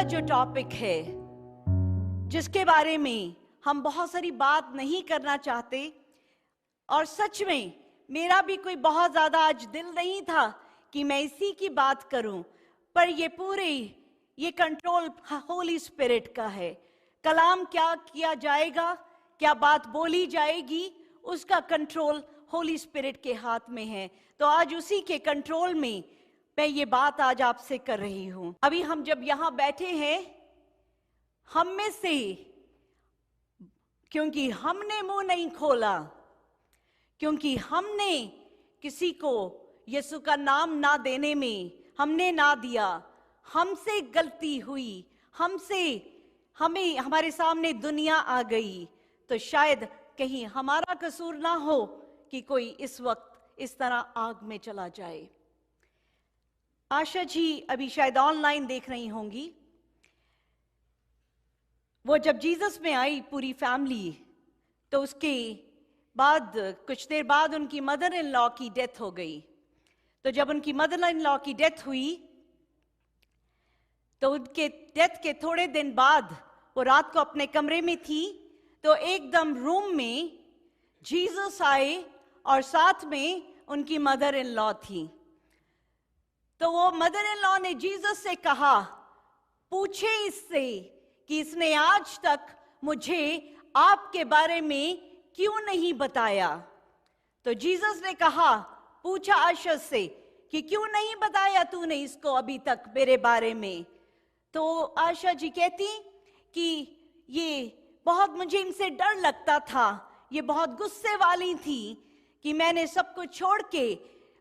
जो टॉपिक है, जिसके बारे में हम बहुत सारी बात नहीं करना चाहते, और सच में मेरा भी कोई बहुत ज्यादा आज दिल नहीं था कि मैं इसी की बात करूं, पर ये कंट्रोल होली स्पिरिट का है। कलाम क्या किया जाएगा, क्या बात बोली जाएगी, उसका कंट्रोल होली स्पिरिट के हाथ में है। तो आज उसी के कंट्रोल में मैं ये बात आज आपसे कर रही हूं। अभी हम जब यहां बैठे हैं, हम में से, क्योंकि हमने मुंह नहीं खोला, क्योंकि हमने किसी को यीशु का नाम ना देने में हमने ना दिया, हमसे गलती हुई, हमारे सामने दुनिया आ गई, तो शायद कहीं हमारा कसूर ना हो कि कोई इस वक्त इस तरह आग में चला जाए। आशा जी अभी शायद ऑनलाइन देख रही होंगी, वो जब जीसस में आई पूरी फैमिली, तो उसके बाद कुछ देर बाद उनकी मदर इन लॉ की डेथ हो गई। तो जब उनकी मदर इन लॉ की डेथ हुई, तो उनके डेथ के थोड़े दिन बाद वो रात को अपने कमरे में थी, तो एकदम रूम में जीसस आए और साथ में उनकी मदर इन लॉ थी। तो वो मदर इन लॉ ने जीसस से कहा, पूछे इससे कि इसने आज तक मुझे आपके बारे में क्यों नहीं बताया। तो जीसस ने कहा, पूछा आशा से कि क्यों नहीं बताया तूने इसको अभी तक मेरे बारे में। तो आशा जी कहती कि ये बहुत मुझे इनसे डर लगता था, ये बहुत गुस्से वाली थी कि मैंने सब कुछ छोड़ के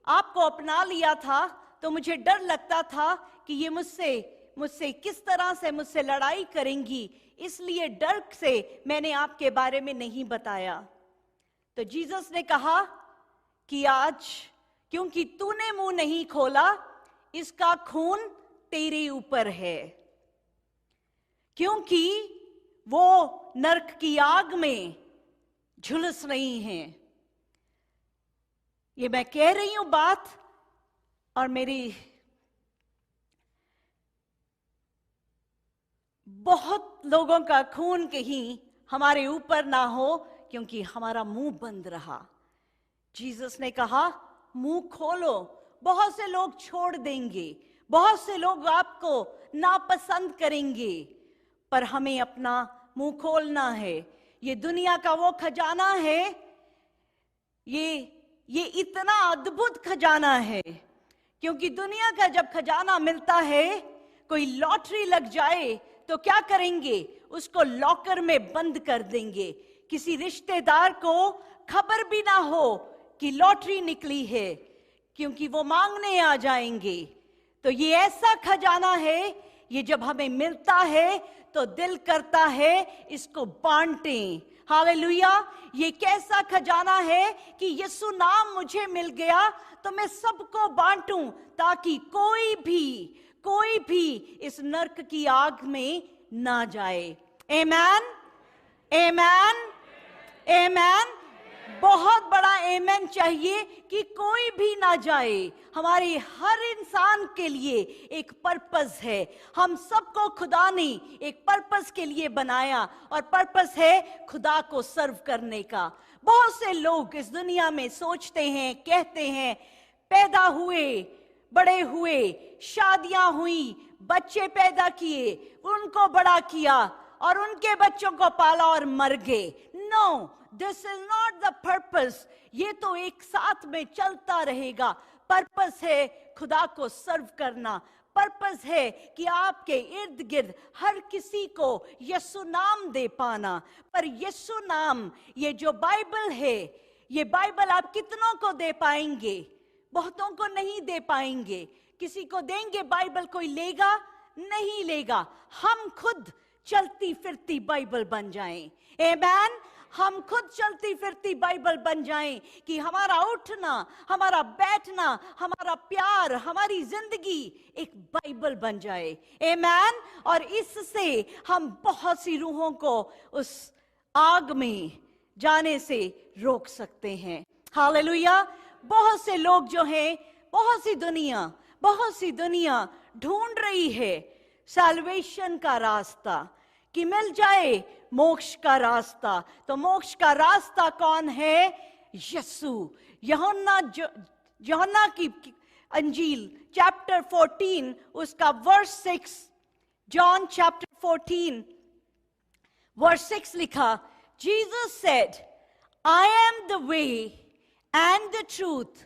आपको अपना लिया था, तो मुझे डर लगता था कि ये मुझसे किस तरह से मुझसे लड़ाई करेंगी, इसलिए डर से मैंने आपके बारे में नहीं बताया। तो जीसस ने कहा कि आज क्योंकि तूने मुंह नहीं खोला, इसका खून तेरे ऊपर है, क्योंकि वो नरक की आग में झुलस रही हैं। ये मैं कह रही हूं बात, और मेरी बहुत लोगों का खून कहीं हमारे ऊपर ना हो, क्योंकि हमारा मुंह बंद रहा। जीसस ने कहा, मुंह खोलो। बहुत से लोग छोड़ देंगे, बहुत से लोग आपको नापसंद करेंगे, पर हमें अपना मुंह खोलना है। ये दुनिया का वो खजाना है, ये इतना अद्भुत खजाना है, क्योंकि दुनिया का जब खजाना मिलता है, कोई लॉटरी लग जाए तो क्या करेंगे, उसको लॉकर में बंद कर देंगे, किसी रिश्तेदार को खबर भी ना हो कि लॉटरी निकली है, क्योंकि वो मांगने आ जाएंगे। तो ये ऐसा खजाना है, ये जब हमें मिलता है तो दिल करता है इसको बांटें। हालेलुया। ये कैसा खजाना है कि यीशु नाम मुझे मिल गया तो मैं सबको बांटूं, ताकि कोई भी इस नरक की आग में ना जाए। आमेन, आमेन, आमेन। बहुत बड़ा आमेन चाहिए कि कोई भी ना जाए। हमारे हर इंसान के लिए एक पर्पस है। हम सबको खुदा ने एक पर्पस के लिए बनाया, और पर्पस है खुदा को सर्व करने का। बहुत से लोग इस दुनिया में सोचते हैं, कहते हैं, पैदा हुए, बड़े हुए, शादियां हुई, बच्चे पैदा किए, उनको बड़ा किया और उनके बच्चों को पाला और मर गए। No, this is not the purpose. ये तो एक साथ में चलता रहेगा। पर्पस है खुदा को सर्व करना। पर्पस है कि आपके इर्द गिर्द हर किसी को यीशु नाम दे पाना। पर यीशु नाम, ये जो बाइबल है, ये बाइबल आप कितनों को दे पाएंगे? बहुतों को नहीं दे पाएंगे। किसी को देंगे बाइबल, कोई लेगा? नहीं लेगा। हम खुद चलती फिरती बाइबल बन जाएं। आमेन। हम खुद चलती फिरती बाइबल बन जाएं कि हमारा उठना, हमारा बैठना, हमारा प्यार, हमारी जिंदगी एक बाइबल बन जाए। आमेन। और इससे हम बहुत सी रूहों को उस आग में जाने से रोक सकते हैं। हालेलुया। बहुत से लोग जो हैं, बहुत सी दुनिया ढूंढ रही है सैल्वेशन का रास्ता, कि मिल जाए मोक्ष का रास्ता। तो मोक्ष का रास्ता कौन है? यीशु। यूहन्ना की अंजील चैप्टर 14 उसका वर्स 6, जॉन चैप्टर 14 वर्स 6 लिखा, Jesus said, I am the way and the truth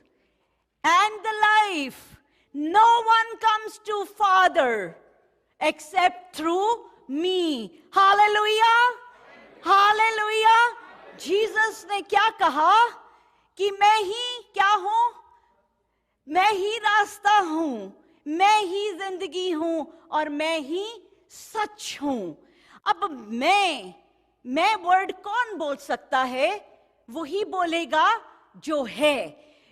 and the life. No one comes to Father except through me. Hallelujah! Hallelujah! Jesus ने क्या कहा कि मैं ही क्या हूं? मैं ही रास्ता हूं, मैं ही जिंदगी हूं और मैं ही सच हूं। अब मैं वर्ड कौन बोल सकता है? वही बोलेगा जो है।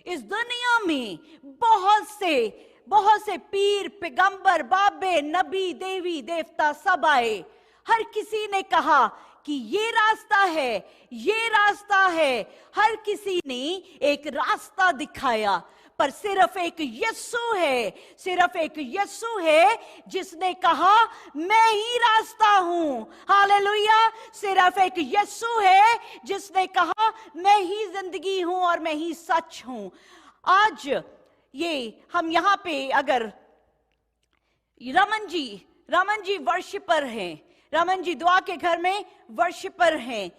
इस दुनिया में बहुत से पीर, पैगंबर, बाबे, नबी, देवी देवता सब आए। हर किसी ने कहा कि ये रास्ता है, ये रास्ता है। हर किसी ने एक रास्ता दिखाया, पर सिर्फ एक यीशु है, सिर्फ एक यीशु है जिसने कहा मैं ही रास्ता हूं। हालेलुया! सिर्फ एक यीशु है जिसने कहा मैं ही जिंदगी हूं और मैं ही सच हूं। आज ये हम यहाँ पे अगर रमन जी वर्शिपर हैं, रमन जी दुआ के घर में वर्शिपर हैं,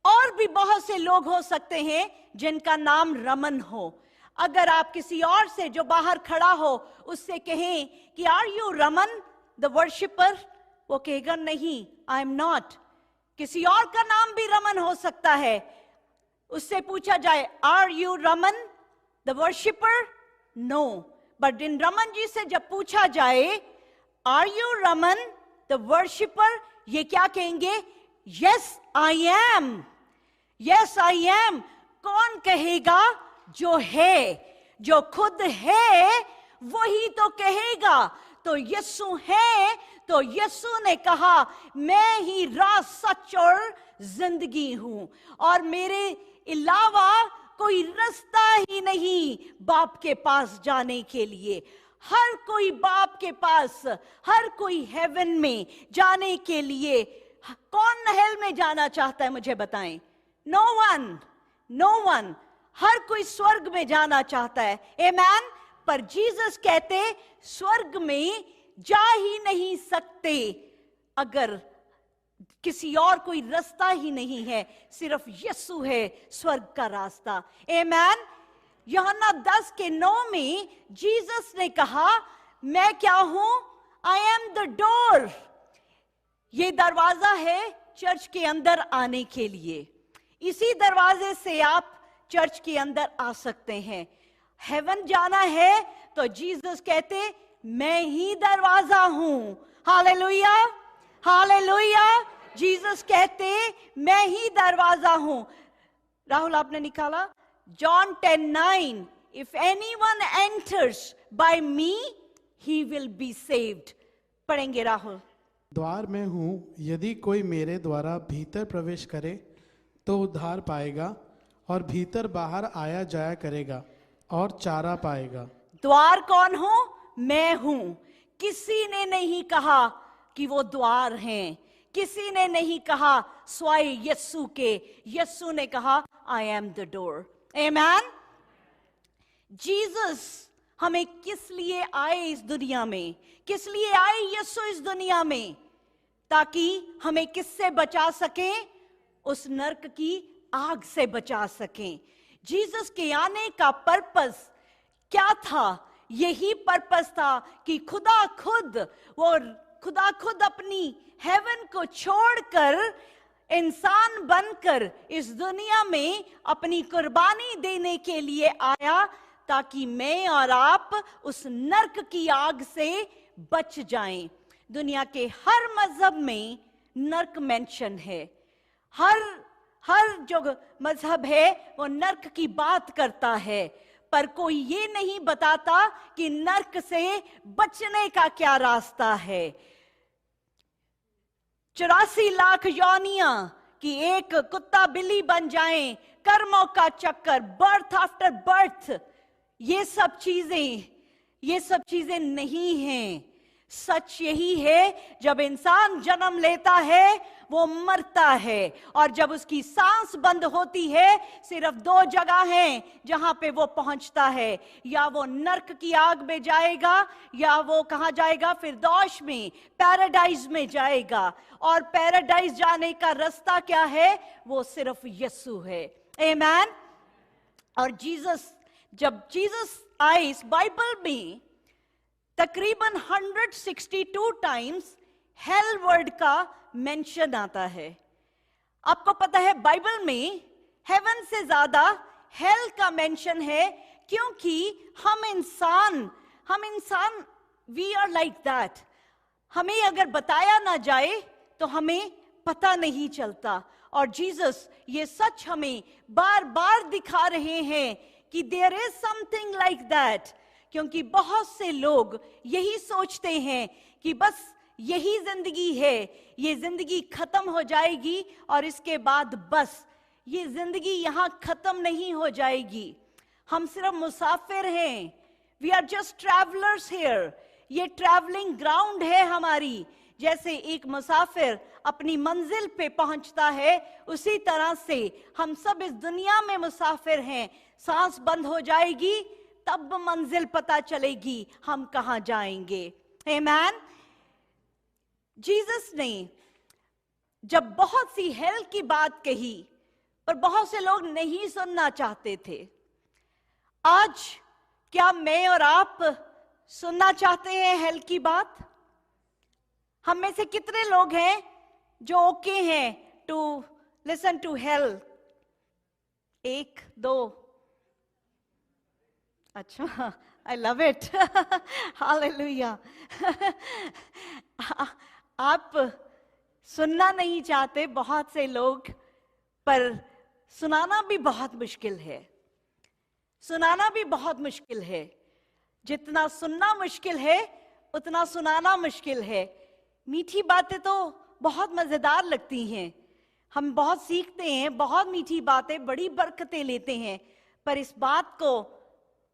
और भी बहुत से लोग हो सकते हैं जिनका नाम रमन हो। अगर आप किसी और से जो बाहर खड़ा हो उससे कहें कि are you Raman the worshipper, वो कहेगा नहीं, आई एम नॉट। किसी और का नाम भी रमन हो सकता है। उससे पूछा जाए are you Raman the worshipper, no. But इन रमन जी से जब पूछा जाए are you Raman the worshipper, ये क्या कहेंगे? Yes I am, yes I am. कौन कहेगा? जो है, जो खुद है वही तो कहेगा। तो यीशु है, तो यीशु ने कहा मैं ही राह, सच और जिंदगी हूं, और मेरे अलावा कोई रास्ता ही नहीं बाप के पास जाने के लिए। हर कोई बाप के पास, हर कोई हेवन में जाने के लिए, कौन हेल में जाना चाहता है मुझे बताएं? No one, no one. हर कोई स्वर्ग में जाना चाहता है, आमेन। पर जीसस कहते स्वर्ग में जा ही नहीं सकते अगर किसी और कोई रास्ता ही नहीं है, सिर्फ यीशु है स्वर्ग का रास्ता, आमेन। यूहन्ना 10:9 में जीसस ने कहा मैं क्या हूं? I am the door. ये दरवाजा है चर्च के अंदर आने के लिए। इसी दरवाजे से आप चर्च के अंदर आ सकते हैं। हेवन जाना है तो जीसस कहते मैं ही दरवाजा हूं। Hallelujah, hallelujah. जीसस कहते मैं ही दरवाजा हूं। राहुल आपने निकाला John 10:9, if anyone enters by me he will be saved. पढ़ेंगे राहुल। द्वार में हूं, यदि कोई मेरे द्वारा भीतर प्रवेश करे तो उद्धार पाएगा और भीतर बाहर आया जाया करेगा और चारा पाएगा। द्वार कौन हूं? मैं हूं। किसी ने नहीं कहा कि वो द्वार हैं, किसी ने नहीं कहा स्वाय यीशु के। यीशु ने कहा I am the door, amen. Jesus हमें किस लिए आए इस दुनिया में? किस लिए आए यीशु इस दुनिया में? ताकि हमें किससे बचा सके? उस नरक की आग से बचा सकें। जीसस के आने का पर्पस क्या था? यही पर्पस था कि खुदा खुद अपनी हेवन को छोड़कर इंसान बनकर इस दुनिया में अपनी कुर्बानी देने के लिए आया, ताकि मैं और आप उस नरक की आग से बच जाएं। दुनिया के हर मजहब में नरक मेंशन है। हर जो मजहब है वो नरक की बात करता है, पर कोई ये नहीं बताता कि नरक से बचने का क्या रास्ता है। 84 लाख योनियां कि एक कुत्ता बिल्ली बन जाएं, कर्मों का चक्कर, बर्थ आफ्टर बर्थ, ये सब चीजें नहीं हैं। सच यही है, जब इंसान जन्म लेता है वो मरता है, और जब उसकी सांस बंद होती है सिर्फ दो जगह हैं जहां पे वो पहुंचता है, या वो नर्क की आग में जाएगा या वो कहां जाएगा, फिरदौस में, पैराडाइज में जाएगा। और पैराडाइज जाने का रास्ता क्या है? वो सिर्फ यीशु है। आमीन। और जब जीसस आए, इस बाइबल में तकरीबन 162 टाइम्स हेल वर्ड का मेंशन आता है। आपको पता है बाइबल में हेवन से ज्यादा हेल का मेंशन है, क्योंकि हम इंसान वी आर लाइक दैट। हमें अगर बताया ना जाए तो हमें पता नहीं चलता। और जीसस ये सच हमें बार बार दिखा रहे हैं कि there is something like that, क्योंकि बहुत से लोग यही सोचते हैं कि बस यही जिंदगी है, ये जिंदगी खत्म हो जाएगी और इसके बाद बस ये जिंदगी यहां खत्म नहीं हो जाएगी। हम सिर्फ मुसाफिर हैं, we are just travellers here. ये ट्रैवलिंग ग्राउंड है हमारी। जैसे एक मुसाफिर अपनी मंजिल पे पहुंचता है, उसी तरह से हम सब इस दुनिया में मुसाफिर हैं। सांस बंद हो जाएगी तब मंजिल पता चलेगी हम कहां जाएंगे। आमीन। जीसस ने जब बहुत सी हेल की बात कही, पर बहुत से लोग नहीं सुनना चाहते थे। आज क्या मैं और आप सुनना चाहते हैं हेल की बात? हम में से कितने लोग हैं जो ओके हैं टू लिसन टू हेल? एक, दो। अच्छा, आई लव इट। हालेलुया। आप सुनना नहीं चाहते बहुत से लोग, पर सुनाना भी बहुत मुश्किल है। सुनाना भी बहुत मुश्किल है। जितना सुनना मुश्किल है उतना सुनाना मुश्किल है। मीठी बातें तो बहुत मजेदार लगती हैं, हम बहुत सीखते हैं, बहुत मीठी बातें, बड़ी बरकतें लेते हैं, पर इस बात को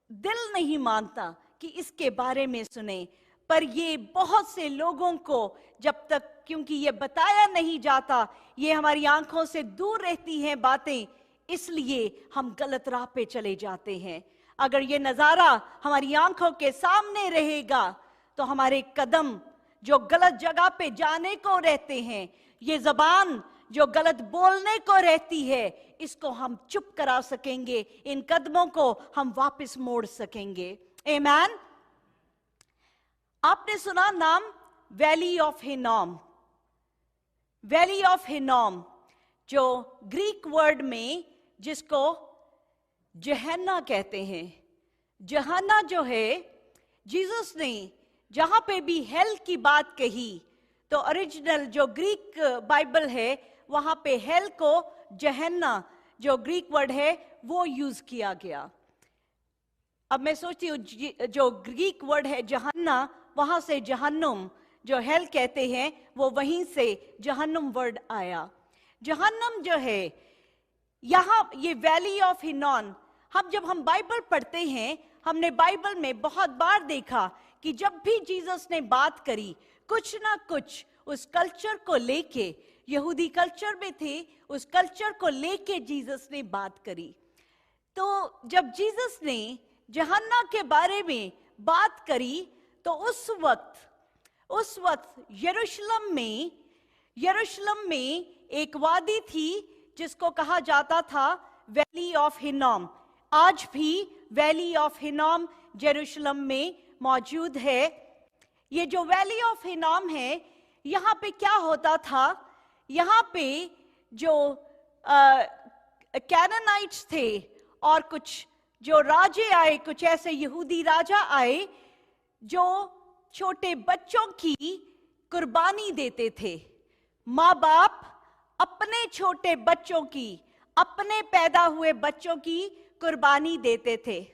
दिल नहीं मानता कि इसके बारे में सुने। पर ये बहुत से लोगों को जब तक, क्योंकि ये बताया नहीं जाता, ये हमारी आंखों से दूर रहती हैं बातें, इसलिए हम गलत राह पे चले जाते हैं। अगर ये नजारा हमारी आंखों के सामने रहेगा तो हमारे कदम जो गलत जगह पे जाने को रहते हैं, ये जबान जो गलत बोलने को रहती है, इसको हम चुप करा सकेंगे, इन कदमों को हम वापस मोड़ सकेंगे। आमीन। आपने सुना नाम वैली ऑफ हिनोम। वैली ऑफ हिनोम जो ग्रीक वर्ड में जिसको जहन्ना कहते हैं। जहन्ना जो है, जीसस ने जहां पे भी हेल की बात कही तो ओरिजिनल जो ग्रीक बाइबल है वहां पे हेल को जहन्ना जो ग्रीक वर्ड है वो यूज किया गया। अब मैं सोचती हूँ जो ग्रीक वर्ड है जहन्ना, वहां से जहन्नुम जो हेल कहते हैं वो वहीं से जहन्नुम वर्ड आया। जहन्नम जो है यहां, ये वैली ऑफ हिनोम, जब हम बाइबल पढ़ते हैं, हमने बाइबल में बहुत बार देखा कि जब भी जीसस ने बात करी, कुछ ना कुछ उस कल्चर को लेके, यहूदी कल्चर में थे, उस कल्चर को लेके जीसस ने बात करी। तो जब जीसस ने जहन्ना के बारे में बात करी तो उस वक्त यरूशलेम में एक वादी थी जिसको कहा जाता था वैली ऑफ हिनोम। आज भी वैली ऑफ हिनोम यरूशलेम में मौजूद है। ये जो वैली ऑफ हिनोम है, यहाँ पे क्या होता था, यहाँ पे जो कैनानाइट्स थे और कुछ जो राजे आए, कुछ ऐसे यहूदी राजा आए जो छोटे बच्चों की कुर्बानी देते थे। माँ बाप अपने छोटे बच्चों की, अपने पैदा हुए बच्चों की कुर्बानी देते थे।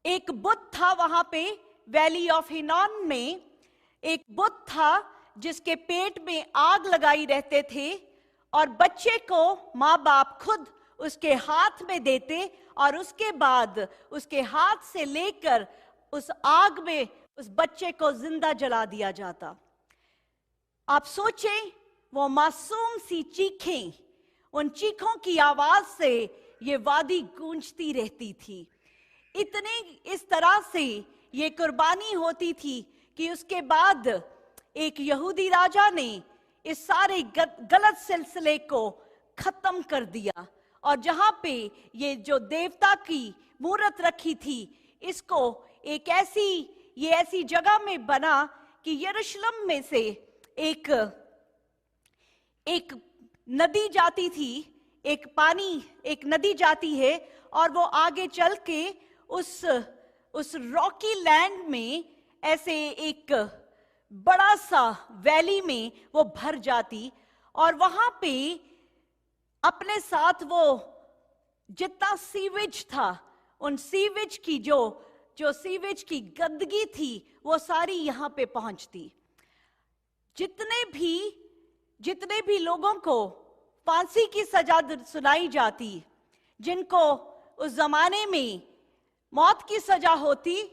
एक बुत था वहां पे वैली ऑफ हिनोम में, एक बुत था जिसके पेट में आग लगाई रहते थे और बच्चे को माँ बाप खुद उसके हाथ में देते और उसके बाद उसके हाथ से लेकर उस आग में उस बच्चे को जिंदा जला दिया जाता। आप सोचें, वो मासूम सी चीखें, उन चीखों की आवाज से ये वादी गूंजती रहती थी। इतने इस तरह से ये कुर्बानी होती थी कि उसके बाद एक यहूदी राजा ने इस सारे गलत सिलसिले को खत्म कर दिया, और जहां पे ये जो देवता की मूर्त रखी थी, इसको एक ऐसी जगह में बना कि यरूशलेम में से एक नदी जाती थी, एक नदी जाती है, और वो आगे चल के उस रॉकी लैंड में ऐसे एक बड़ा सा वैली में वो भर जाती, और वहां पे अपने साथ वो जितना सीवेज था, उन सीवेज की जो सीवेज की गंदगी थी, वो सारी यहाँ पे पहुंचती। जितने भी लोगों को फांसी की सजा सुनाई जाती, जिनको उस जमाने में मौत की सजा होती,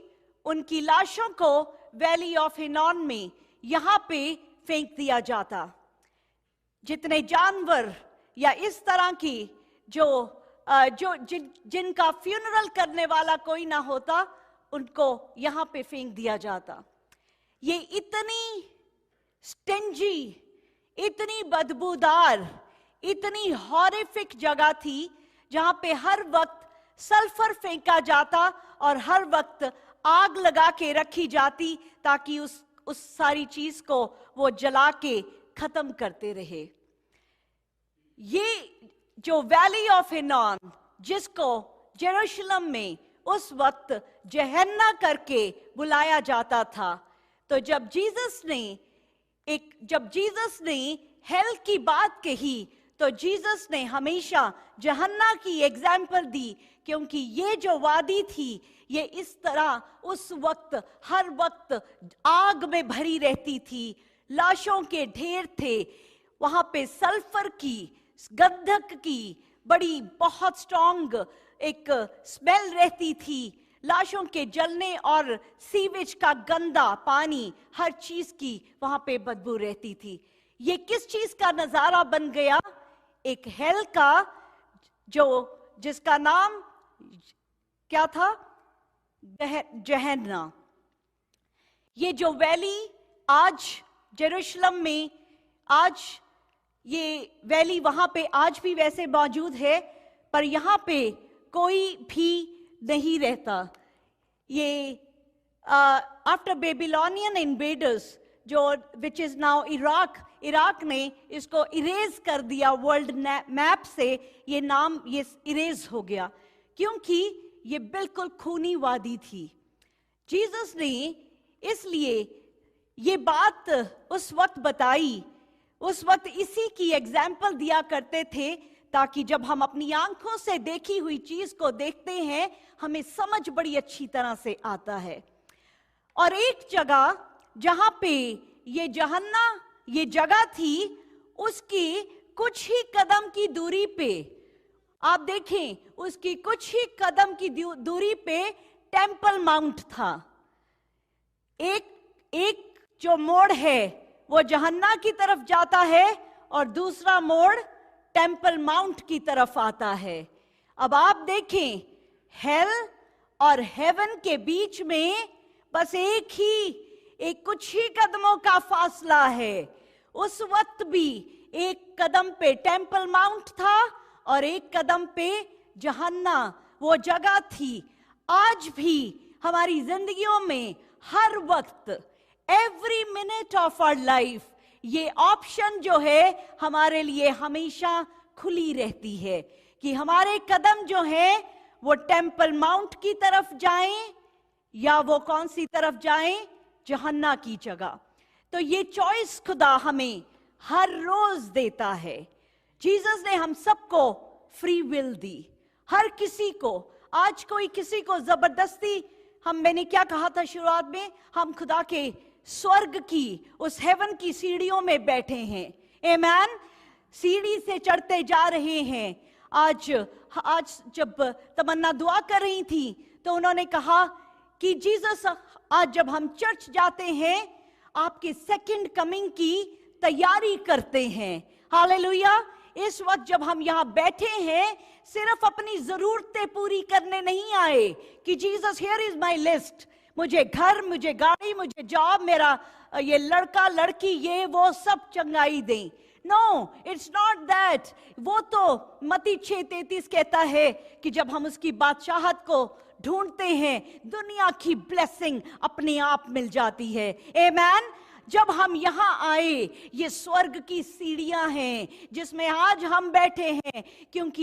उनकी लाशों को वैली ऑफ हिनोन में यहाँ पे फेंक दिया जाता। जितने जानवर या इस तरह की जिनका फ्यूनरल करने वाला कोई ना होता, उनको यहाँ पे फेंक दिया जाता। ये इतनी स्टिंजी, इतनी बदबूदार, इतनी हॉरिफिक जगह थी, जहां पे हर वक्त सल्फर फेंका जाता और हर वक्त आग लगा के रखी जाती, ताकि उस सारी चीज को वो जला के खत्म करते रहे। ये जो वैली ऑफ हिनोन, जिसको यरूशलेम में उस वक्त जहन्ना करके बुलाया जाता था, तो जब जीसस ने हेल की बात कही, तो जीसस ने हमेशा जहन्ना की एग्जाम्पल दी, क्योंकि ये जो वादी थी, ये इस तरह उस वक्त हर वक्त आग में भरी रहती थी। लाशों के ढेर थे, वहां पे सल्फर की, गंधक की बड़ी बहुत स्ट्रॉन्ग एक स्मेल रहती थी। लाशों के जलने और सीवेज का गंदा पानी, हर चीज की वहां पे बदबू रहती थी। ये किस चीज का नजारा बन गया? एक हेल का, जिसका नाम क्या था? जहन्ना। ये जो वैली आज यरूशलेम में, आज ये वैली वहां पे आज भी वैसे मौजूद है, पर यहाँ पे कोई भी नहीं रहता। ये आफ्टर बेबीलोनियन इन्वेडर्स, जो विच इज नाउ इराक ने इसको इरेज कर दिया वर्ल्ड मैप से। ये नाम ये इरेज हो गया, क्योंकि ये बिल्कुल खूनी वादी थी। जीसस ने इसलिए ये बात उस वक्त बताई, उस वक्त इसी की एग्जाम्पल दिया करते थे, ताकि जब हम अपनी आंखों से देखी हुई चीज को देखते हैं, हमें समझ बड़ी अच्छी तरह से आता है। और एक जगह जहां पे ये जहन्ना ये जगह थी, उसकी कुछ ही कदम की दूरी पे, आप देखें, उसकी कुछ ही कदम की दूरी पे टेम्पल माउंट था। एक जो मोड़ है वो जहन्ना की तरफ जाता है, और दूसरा मोड़ टेम्पल माउंट की तरफ आता है। अब आप देखें, हेल और हेवन के बीच में बस एक कुछ ही कदमों का फासला है। उस वक्त भी एक कदम पे टेम्पल माउंट था और एक कदम पे जहन्ना वो जगह थी। आज भी हमारी जिंदगियों में हर वक्त, every minute of our life, ये ऑप्शन जो है हमारे लिए हमेशा खुली रहती है कि हमारे कदम जो है वो टेम्पल माउंट की तरफ जाएं या वो कौन सी तरफ जाएं? जहन्ना की जगह। तो ये चॉइस खुदा हमें हर रोज देता है। जीसस ने हम सबको फ्री विल दी, हर किसी को। आज कोई किसी को जबरदस्ती, मैंने क्या कहा था शुरुआत में, हम खुदा के स्वर्ग की, उस हेवन की सीढ़ियों में बैठे हैं। आमीन। सीढ़ी से चढ़ते जा रहे हैं। आज जब तमन्ना दुआ कर रही थी, तो उन्होंने कहा कि जीसस आज जब हम चर्च जाते हैं आपके सेकंड कमिंग की तैयारी करते हैं। हालेलुया। इस वक्त जब हम यहाँ बैठे हैं सिर्फ अपनी जरूरतें पूरी करने नहीं आए कि Jesus here is my list, मुझे घर, मुझे गाड़ी, मुझे जॉब, मेरा ये लड़का लड़की ये वो सब चंगाई दें। No, it's not that. वो तो मत्ती 6:33 कहता है कि जब हम उसकी बादशाहत को ढूंढते हैं दुनिया की ब्लेसिंग अपने आप मिल जाती है। आमेन। जब हम यहाँ आए ये स्वर्ग की सीढ़ियां हैं जिसमें आज हम बैठे हैं, क्योंकि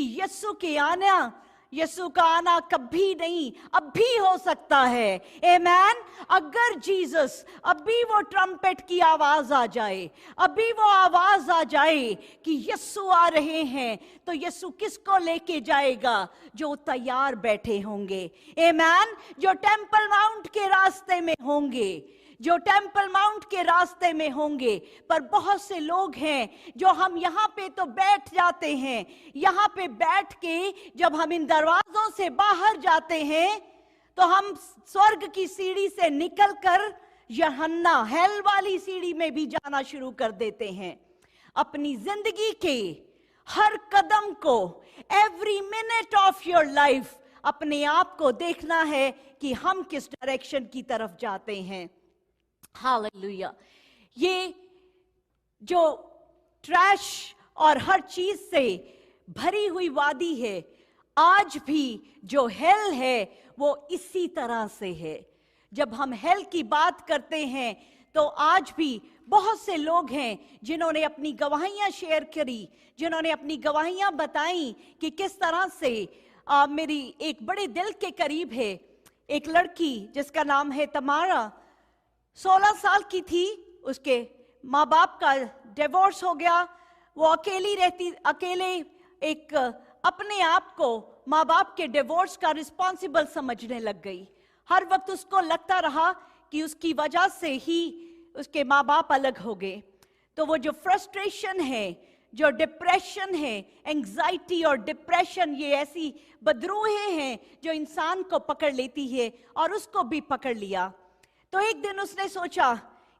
यीशु का आना कभी नहीं अब भी हो सकता है। आमेन। अगर जीसस अभी वो ट्रम्पेट की आवाज आ जाए, अभी वो आवाज आ जाए कि यीशु आ रहे हैं, तो यीशु किसको लेके जाएगा? जो तैयार बैठे होंगे। आमेन। जो टेंपल माउंट के रास्ते में होंगे, जो टेंपल माउंट के रास्ते में होंगे। पर बहुत से लोग हैं जो हम यहाँ पे तो बैठ जाते हैं, यहाँ पे बैठ के जब हम इन दरवाजों से बाहर जाते हैं तो हम स्वर्ग की सीढ़ी से निकलकर यहन्ना हेल वाली सीढ़ी में भी जाना शुरू कर देते हैं। अपनी जिंदगी के हर कदम को, every minute of your life, अपने आप को देखना है कि हम किस डायरेक्शन की तरफ जाते हैं। हालेलुया। ये जो ट्रैश और हर चीज से भरी हुई वादी है, आज भी जो हेल है वो इसी तरह से है। जब हम हेल की बात करते हैं तो आज भी बहुत से लोग हैं जिन्होंने अपनी गवाहियां शेयर करी, जिन्होंने अपनी गवाहियां बताई कि किस तरह से मेरी एक बड़े दिल के करीब है एक लड़की जिसका नाम है तमारा। 16 साल की थी, उसके माँ बाप का डिवोर्स हो गया, वो अकेली रहती, अकेले एक अपने आप को माँ बाप के डिवोर्स का रिस्पॉन्सिबल समझने लग गई। हर वक्त उसको लगता रहा कि उसकी वजह से ही उसके माँ बाप अलग हो गए। तो वो जो फ्रस्ट्रेशन है, जो डिप्रेशन है, एंजाइटी और डिप्रेशन, ये ऐसी बदरूहें हैं जो इंसान को पकड़ लेती है और उसको भी पकड़ लिया। तो एक दिन उसने सोचा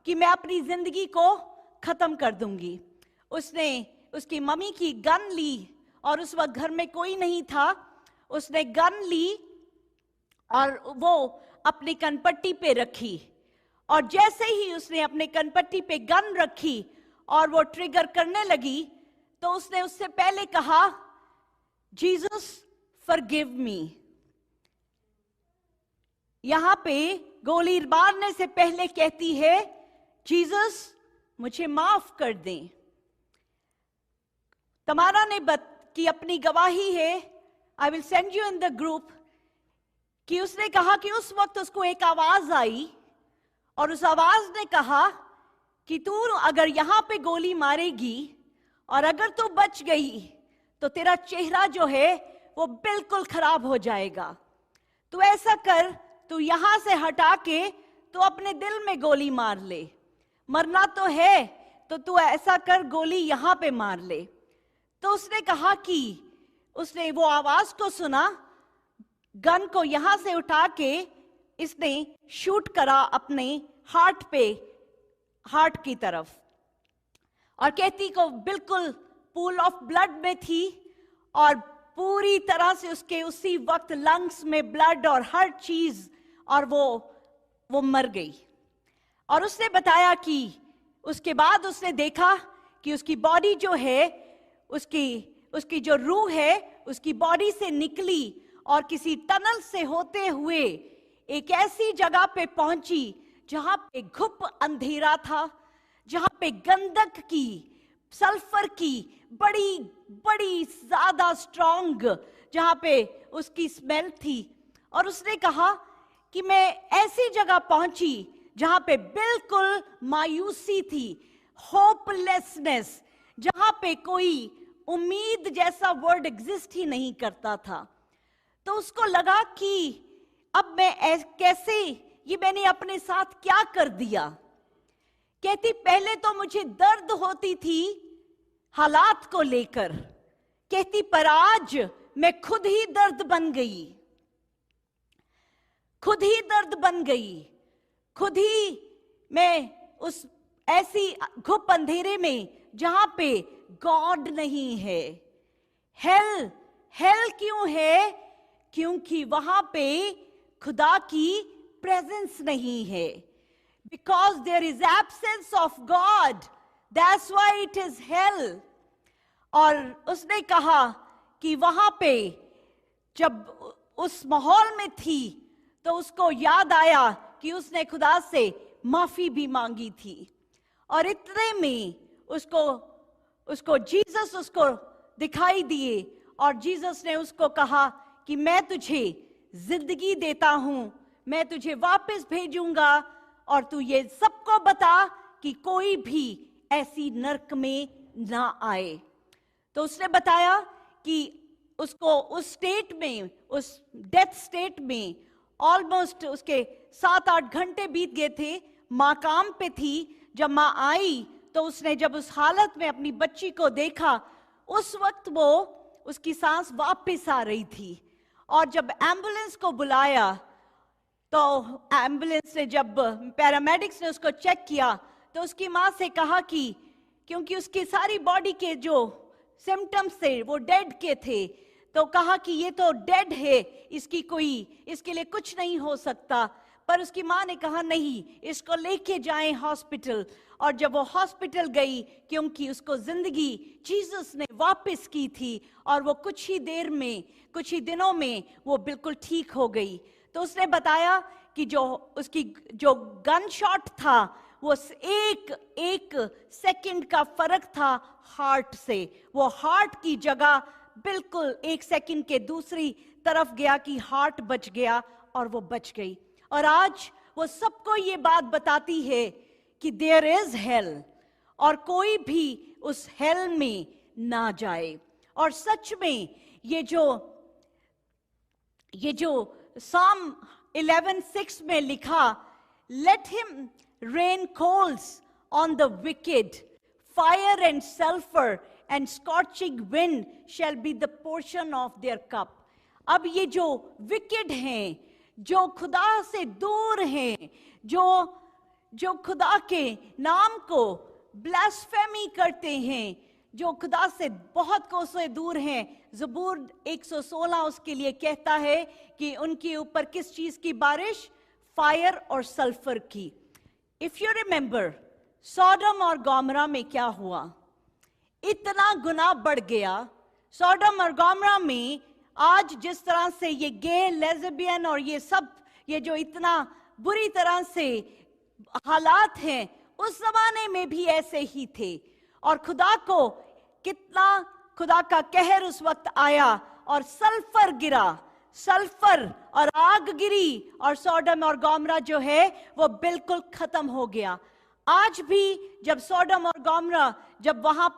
कि मैं अपनी जिंदगी को खत्म कर दूंगी। उसने उसकी मम्मी की गन ली और उस वक्त घर में कोई नहीं था। उसने गन ली और वो अपनी कनपट्टी पे रखी, और जैसे ही उसने अपने कनपट्टी पे गन रखी और वो ट्रिगर करने लगी तो उसने उससे पहले कहा, जीसस फॉरगिव मी। यहां पे गोली मारने से पहले कहती है, जीसस मुझे माफ कर दें। तमारा ने की अपनी गवाही है, I will send you in the group, कि उसने कहा कि उस वक्त उसको एक आवाज आई और उस आवाज ने कहा कि तू अगर यहां पे गोली मारेगी और अगर तू बच गई तो तेरा चेहरा जो है वो बिल्कुल खराब हो जाएगा। तू ऐसा कर, तू यहां से हटा के तू अपने दिल में गोली मार ले। मरना तो है तो तू ऐसा कर, गोली यहां पे मार ले। तो उसने कहा कि उसने वो आवाज को सुना, गन को यहां से उठा के इसने शूट करा अपने हार्ट पे, हार्ट की तरफ, और कहती को बिल्कुल पूल ऑफ ब्लड में थी और पूरी तरह से उसके उसी वक्त लंग्स में ब्लड और हर चीज, और वो मर गई। और उसने बताया कि उसके बाद उसने देखा कि उसकी बॉडी जो है, उसकी जो रूह है उसकी बॉडी से निकली और किसी टनल से होते हुए एक ऐसी जगह पे पहुंची जहां पे घुप अंधेरा था, जहां पे गंधक की, सल्फर की बड़ी बड़ी ज्यादा स्ट्रॉन्ग, जहां पे उसकी स्मेल थी। और उसने कहा कि मैं ऐसी जगह पहुंची जहां पे बिल्कुल मायूसी थी, होपलेसनेस, जहां पे कोई उम्मीद जैसा वर्ड एग्जिस्ट ही नहीं करता था। तो उसको लगा कि अब मैं कैसे, ये मैंने अपने साथ क्या कर दिया। कहती पहले तो मुझे दर्द होती थी हालात को लेकर, कहती पर आज मैं खुद ही दर्द बन गई। खुद ही दर्द बन गई, खुद ही मैं उस ऐसी घुप अंधेरे में जहां पे गॉड नहीं है। हेल, हेल क्यों है? क्योंकि वहां पे खुदा की प्रेजेंस नहीं है। Because there is absence of God, that's why it is hell. और उसने कहा कि वहां पे जब उस माहौल में थी तो उसको याद आया कि उसने खुदा से माफी भी मांगी थी। और इतने में उसको जीसस उसको दिखाई दिए और जीसस ने उसको कहा कि मैं तुझे जिंदगी देता हूं, मैं तुझे वापस भेजूंगा और तू ये सबको बता कि कोई भी ऐसी नरक में ना आए। तो उसने बताया कि उसको उस स्टेट में, उस डेथ स्टेट में ऑलमोस्ट उसके 7-8 घंटे बीत गए थे। माँ काम पे थी। जब माँ आई तो उसने जब उस हालत में अपनी बच्ची को देखा, उस वक्त वो उसकी सांस वापस आ रही थी। और जब एम्बुलेंस को बुलाया तो एम्बुलेंस ने, जब पैरामेडिक्स ने उसको चेक किया तो उसकी माँ से कहा कि क्योंकि उसकी सारी बॉडी के जो सिम्टम्स थे वो डेड के थे, तो कहा कि ये तो डेड है, इसके लिए कुछ नहीं हो सकता। पर उसकी माँ ने कहा नहीं, इसको लेके जाएं हॉस्पिटल। और जब वो हॉस्पिटल गई, क्योंकि उसको जिंदगी जीसस ने वापस की थी और वो कुछ ही देर में, कुछ ही दिनों में वो बिल्कुल ठीक हो गई। तो उसने बताया कि जो गन शॉट था वो एक सेकंड का फर्क था हार्ट से। वो हार्ट की जगह बिल्कुल 1 सेकंड के दूसरी तरफ गया कि हार्ट बच गया और वो बच गई। और आज वो सबको ये बात बताती है कि देयर इज हेल और कोई भी उस हेल में ना जाए। और सच में ये जो साम 11:6 में लिखा, let him rain coals on the wicked, fire and sulphur and scorching wind shall be the portion of their cup। अब ये जो विकेड हैं, जो खुदा से दूर हैं, जो खुदा के नाम को ब्लास्फेमी करते हैं, जो खुदा से बहुत कोसों दूर हैं, ज़बूर 116 उसके लिए कहता है कि उनके ऊपर किस चीज की बारिश? फायर और सल्फर की। इफ यू रिमेंबर, सोडम और गोमरा में क्या हुआ? इतना गुनाह बढ़ गया। सोडम और गोमरा में आज जिस तरह से ये गे, लेस्बियन और ये सब, ये जो इतना बुरी तरह से हालात हैं, उस जमाने में भी ऐसे ही थे। और खुदा का कहर उस वक्त आया और सल्फर गिरा, सल्फर और आग गिरी और सोडम और गोमरा जो है वो बिल्कुल खत्म हो गया। आज भी जब सोडम और गोमरा, जब वहां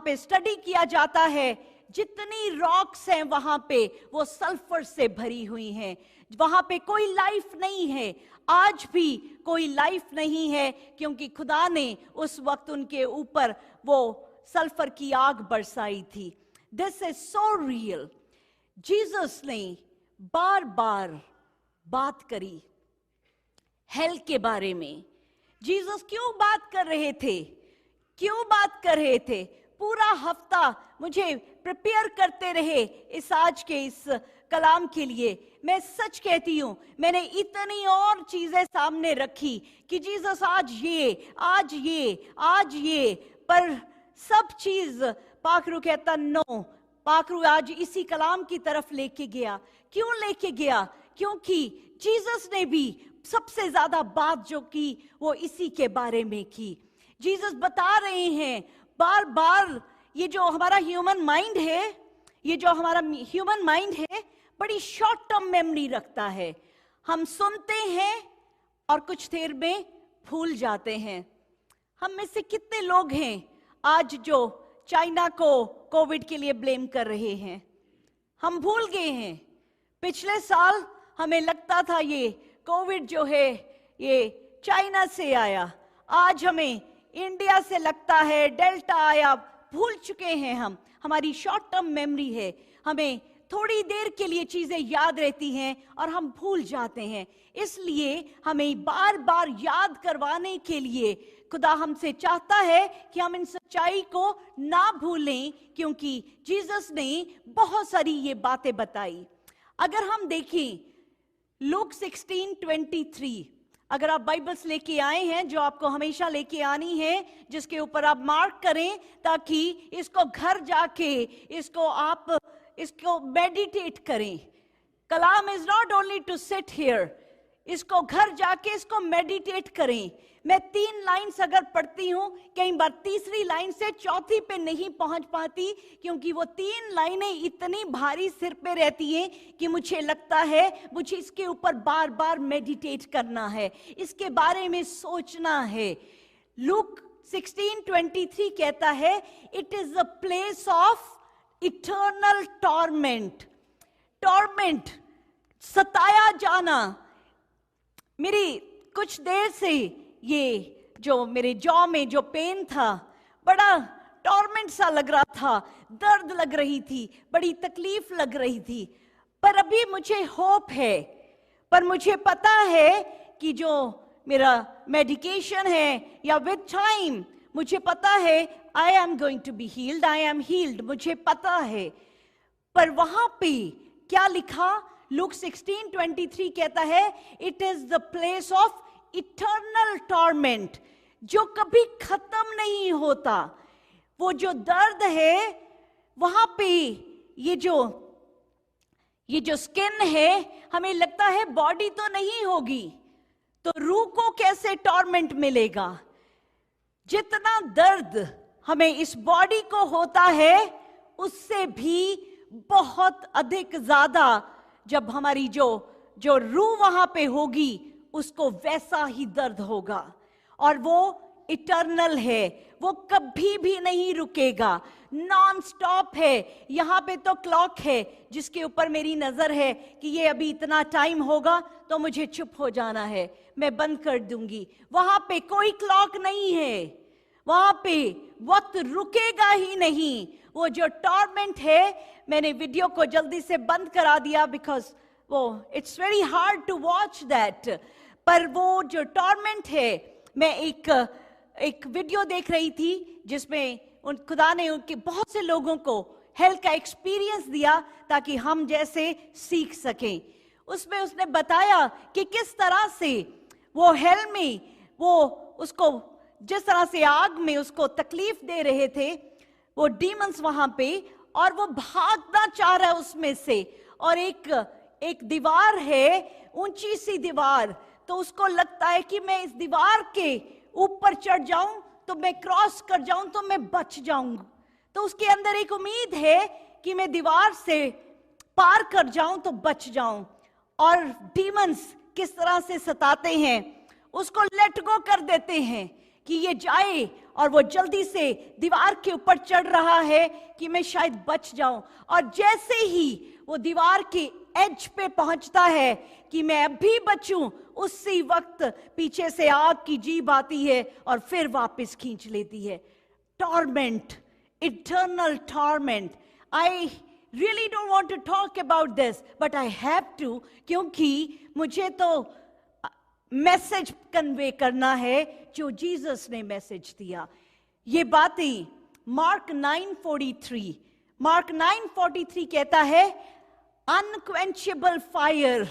पे स्टडी किया जाता है, जितनी रॉक्स हैं वहां पे वो सल्फर से भरी हुई हैं। वहां पे कोई लाइफ नहीं है, आज भी कोई लाइफ नहीं है, क्योंकि खुदा ने उस वक्त उनके ऊपर वो सल्फर की आग बरसाई थी। This is so real. Jesus ने बार बार बात करी हेल के बारे में। जीसस क्यों बात कर रहे थे? पूरा हफ्ता मुझे प्रिपेयर करते रहे इस आज के इस कलाम के लिए। मैं सच कहती हूं, मैंने इतनी और चीजें सामने रखी कि जीसस आज ये, पर सब चीज पाखरू कहता नो, पाखरू आज इसी कलाम की तरफ लेके गया। क्यों लेके गया? क्योंकि जीसस ने भी सबसे ज्यादा बात जो की वो इसी के बारे में की। जीसस बता रहे हैं बार बार, ये जो हमारा ह्यूमन माइंड है, बड़ी शॉर्ट टर्म मेमोरी रखता है। हम सुनते हैं और कुछ देर में भूल जाते हैं। हम में से कितने लोग हैं आज जो चाइना को कोविड के लिए ब्लेम कर रहे हैं? हम भूल गए हैं। पिछले साल हमें लगता था ये कोविड जो है ये चाइना से आया, आज हमें इंडिया से लगता है डेल्टा आया। भूल चुके हैं हम, हमारी शॉर्ट टर्म मेमोरी है। हमें थोड़ी देर के लिए चीजें याद रहती हैं और हम भूल जाते हैं। इसलिए हमें बार बार याद करवाने के लिए खुदा हमसे चाहता है कि हम इन सच्चाई को ना भूलें, क्योंकि जीसस ने बहुत सारी ये बातें बताई। अगर हम देखें लूक 16:23, अगर आप बाइबल्स लेके आए हैं, जो आपको हमेशा लेके आनी है, जिसके ऊपर आप मार्क करें ताकि इसको घर जाके इसको मेडिटेट करें। कलाम is not only to sit here, इसको घर जाके इसको मेडिटेट करें। मैं 3 लाइन्स अगर पढ़ती हूं, कई बार तीसरी लाइन से चौथी पे नहीं पहुंच पाती, क्योंकि वो 3 लाइनें इतनी भारी सिर पे रहती हैं कि मुझे लगता है मुझे इसके ऊपर बार बार मेडिटेट करना है, इसके बारे में सोचना है। लूक 16:23 कहता है, it is the place of eternal torment. Torment, सताया जाना। मेरी कुछ देर से ये जो मेरे जॉ में जो पेन था, बड़ा टॉर्मेंट सा लग रहा था, दर्द लग रही थी, बड़ी तकलीफ लग रही थी। पर अभी मुझे होप है, पर मुझे पता है कि जो मेरा मेडिकेशन है या विद टाइम मुझे पता है I am going to be healed, I am healed, मुझे पता है। पर वहां पे क्या लिखा? लूक 16:23 कहता है, it is the place of eternal torment, जो कभी खत्म नहीं होता। वो जो दर्द है वहां पे ये जो स्किन है, हमें लगता है बॉडी तो नहीं होगी, तो रूह को कैसे टॉर्मेंट मिलेगा? जितना दर्द हमें इस बॉडी को होता है, उससे भी बहुत अधिक ज्यादा जब हमारी जो रूह वहां पे होगी, उसको वैसा ही दर्द होगा। और वो इटर्नल है, वो कभी भी नहीं रुकेगा, नॉन स्टॉप है। यहां पे तो क्लॉक है जिसके ऊपर मेरी नजर है कि ये अभी इतना टाइम होगा तो मुझे चुप हो जाना है, मैं बंद कर दूंगी। वहां पे कोई क्लॉक नहीं है, वहां पे वक्त रुकेगा ही नहीं। वो जो टॉर्मेंट है, मैंने वीडियो को जल्दी से बंद करा दिया बिकॉज वो it's very hard to watch that. पर वो जो टॉर्मेंट है, मैं एक वीडियो देख रही थी जिसमें खुदा ने उनके बहुत से लोगों को हेल का एक्सपीरियंस दिया ताकि हम जैसे सीख सकें। उसमें उसने बताया कि किस तरह से वो हेल में वो उसको जिस तरह से आग में उसको तकलीफ दे रहे थे वो डीमंस वहां पे, और वो भागना चाह रहा है उसमें से। और एक दीवार है, ऊंची सी दीवार, तो उसको लगता है कि मैं इस दीवार के ऊपर चढ़ जाऊं तो मैं क्रॉस कर जाऊं तो मैं बच जाऊंगा। तो उसके अंदर एक उम्मीद है कि मैं दीवार से पार कर जाऊं तो बच जाऊं। और डीमंस किस तरह से सताते हैं, उसको लेट गो कर देते हैं कि ये जाए, और वो जल्दी से दीवार के ऊपर चढ़ रहा है कि मैं शायद बच जाऊं। और जैसे ही वो दीवार के एज पे पहुंचता है कि मैं अभी बचूं, उसी वक्त पीछे से आग की जीभ आती है और फिर वापस खींच लेती है। Torment, eternal torment. I really don't want to talk about this, but I have to, क्योंकि मुझे तो मैसेज कन्वे करना है जो जीसस ने मैसेज दिया। ये बातें मार्क 9:43 कहता है, अनक्वेंचेबल फायर,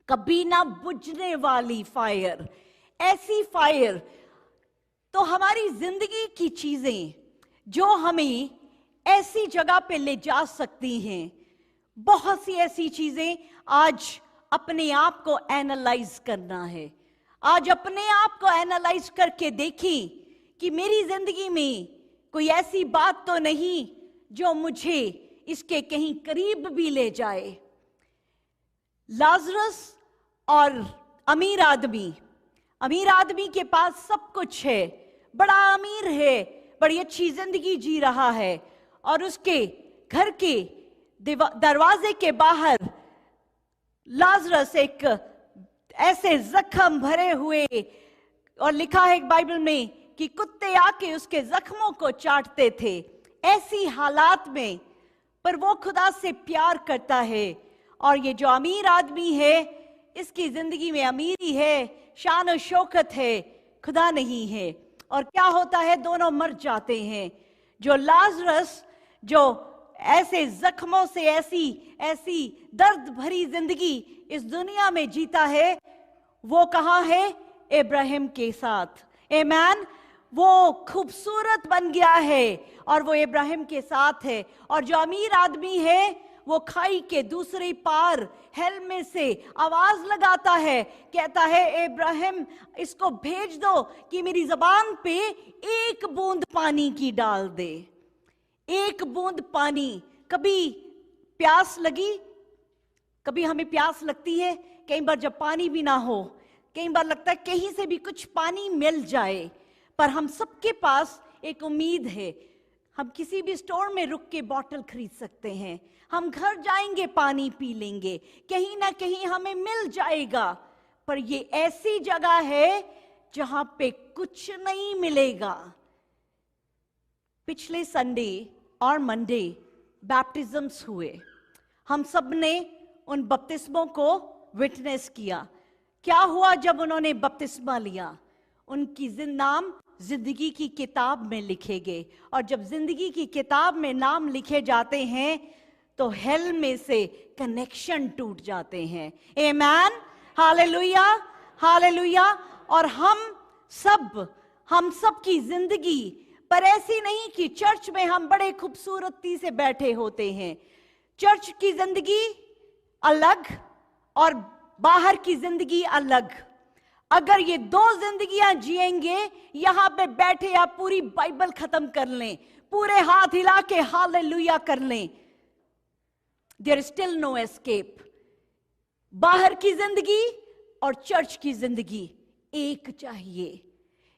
कभी ना बुझने वाली फायर। ऐसी फायर, तो हमारी जिंदगी की चीजें जो हमें ऐसी जगह पे ले जा सकती हैं, बहुत सी ऐसी चीजें आज अपने आप को एनालाइज करना है। आज अपने आप को एनालाइज करके देखें कि मेरी जिंदगी में कोई ऐसी बात तो नहीं जो मुझे इसके कहीं करीब भी ले जाए। लाजरस और अमीर आदमी के पास सब कुछ है, बड़ा अमीर है, बड़ी अच्छी जिंदगी जी रहा है, और उसके घर के दरवाजे के बाहर लाजरस एक ऐसे जख्म भरे हुए, और लिखा है बाइबल में कि कुत्ते आके उसके जख्मों को चाटते थे। ऐसी हालात में पर वो खुदा से प्यार करता है। और ये जो अमीर आदमी है, इसकी जिंदगी में अमीरी है, शान और शौकत है, खुदा नहीं है। और क्या होता है, दोनों मर जाते हैं। जो लाजरस, जो ऐसे जख्मों से ऐसी दर्द भरी जिंदगी इस दुनिया में जीता है, वो कहाँ है? इब्राहिम के साथ। आमीन। वो खूबसूरत बन गया है और वो इब्राहिम के साथ है। और जो अमीर आदमी है, वो खाई के दूसरे पार हेल में से आवाज लगाता है, कहता है, इब्राहिम इसको भेज दो कि मेरी जबान पे एक बूंद पानी की डाल दे। एक बूंद पानी। कभी प्यास लगी? कभी हमें प्यास लगती है, कई बार जब पानी भी ना हो, कई बार लगता है कहीं से भी कुछ पानी मिल जाए। पर हम सबके पास एक उम्मीद है, हम किसी भी स्टोर में रुक के बॉटल खरीद सकते हैं, हम घर जाएंगे पानी पी लेंगे, कहीं ना कहीं हमें मिल जाएगा। पर ये ऐसी जगह है जहां पे कुछ नहीं मिलेगा। पिछले संडे और मंडे बैप्टिज्म्स हुए। हम सब ने उन बपतिस्मों को विटनेस किया। क्या हुआ जब उन्होंने बपतिस्मा लिया? उनकी नाम जिंदगी की किताब में लिखे गए। और जब जिंदगी की किताब में नाम लिखे जाते हैं तो हेल में से कनेक्शन टूट जाते हैं। आमीन। Hallelujah, hallelujah. और हम सब की जिंदगी पर ऐसी नहीं कि चर्च में हम बड़े खूबसूरती से बैठे होते हैं। चर्च की जिंदगी अलग और बाहर की जिंदगी अलग। अगर ये दो जिंदगियां जिएंगे, यहां पे बैठे आप पूरी बाइबल खत्म कर लें, पूरे हाथ हिला के हालेलुया कर लें, there is still no escape. बाहर की जिंदगी और चर्च की जिंदगी एक चाहिए।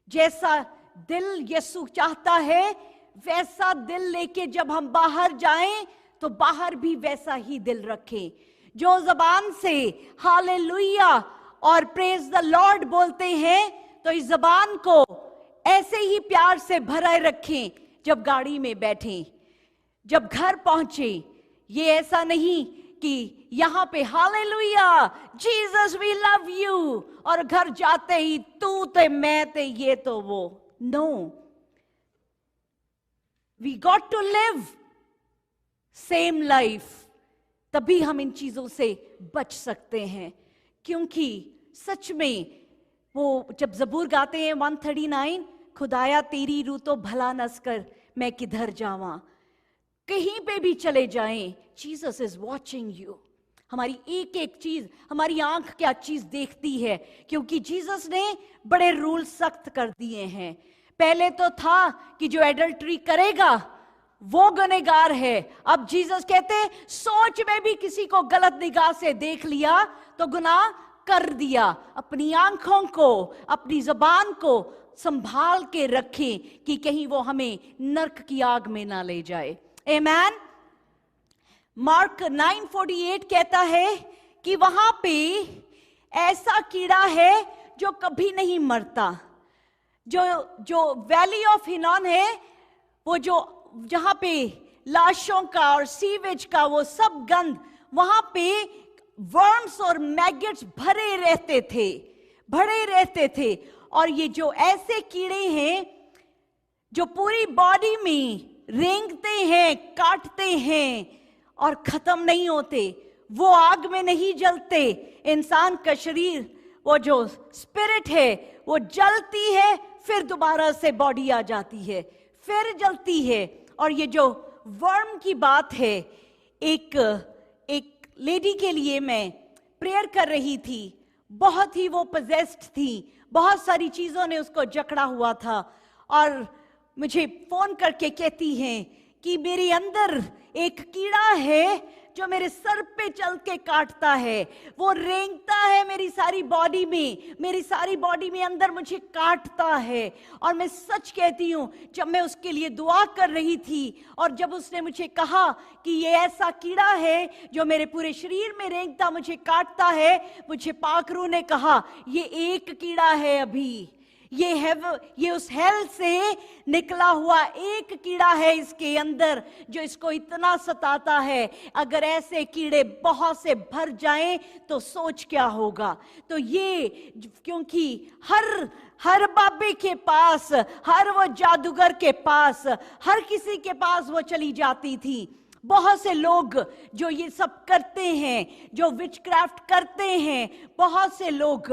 जैसा दिल यीशु चाहता है, वैसा दिल लेके जब हम बाहर जाएं तो बाहर भी वैसा ही दिल रखें। जो जबान से हालेलुया और प्रेज द लॉर्ड बोलते हैं, तो इस जबान को ऐसे ही प्यार से भरे रखें। जब गाड़ी में बैठें, जब घर पहुंचे, ये ऐसा नहीं कि यहां पे hallelujah Jesus we love you और घर जाते ही तू ते मैं ते ये तो वो। No, we got to live same life. तभी हम इन चीजों से बच सकते हैं। क्योंकि सच में वो जब जबूर गाते हैं 139, खुदाया तेरी रू तो भला नस कर मैं किधर जावां। कहीं पे भी चले जाएं, जीसस इज वॉचिंग यू। हमारी एक एक चीज, हमारी आंख क्या चीज देखती है, क्योंकि जीसस ने बड़े रूल सख्त कर दिए हैं। पहले तो था कि जो एडल्ट्री करेगा वो गुनहगार है। अब जीसस कहते सोच में भी किसी को गलत निगाह से देख लिया तो गुनाह कर दिया। अपनी आंखों को, अपनी जुबान को संभाल के रखें कि कहीं वो हमें नरक की आग में ना ले जाए। आमीन। मार्क 9:48 कहता है कि वहां पे ऐसा कीड़ा है जो कभी नहीं मरता। जो वैली ऑफ हिनोन है, वो जो जहां पे लाशों का और सीवेज का वो सब गंध, वहां पे वर्म्स और मैगेट्स भरे रहते थे। और ये जो ऐसे कीड़े हैं जो पूरी बॉडी में रेंगते हैं, काटते हैं और खत्म नहीं होते, वो आग में नहीं जलते। इंसान का शरीर, वो जो स्पिरिट है, वो जलती है, फिर दोबारा से बॉडी आ जाती है, फिर जलती है। और ये जो वर्म की बात है, एक लेडी के लिए मैं प्रेयर कर रही थी। बहुत ही वो पोजेस्ड थी, बहुत सारी चीजों ने उसको जकड़ा हुआ था। और मुझे फोन करके कहती हैं कि मेरे अंदर एक कीड़ा है जो मेरे सर पे चल के काटता है, वो रेंगता है मेरी सारी बॉडी में अंदर मुझे काटता है। और मैं सच कहती हूँ, जब मैं उसके लिए दुआ कर रही थी और जब उसने मुझे कहा कि ये ऐसा कीड़ा है जो मेरे पूरे शरीर में रेंगता मुझे काटता है, मुझे पाक रूह ने कहा ये एक कीड़ा है, अभी ये उस हेल से निकला हुआ एक कीड़ा है इसके अंदर जो इसको इतना सताता है। अगर ऐसे कीड़े बहुत से भर जाएं तो सोच क्या होगा। तो ये क्योंकि हर बाबे के पास, हर वो जादूगर के पास, हर किसी के पास वो चली जाती थी। बहुत से लोग जो ये सब करते हैं, जो विचक्राफ्ट करते हैं, बहुत से लोग,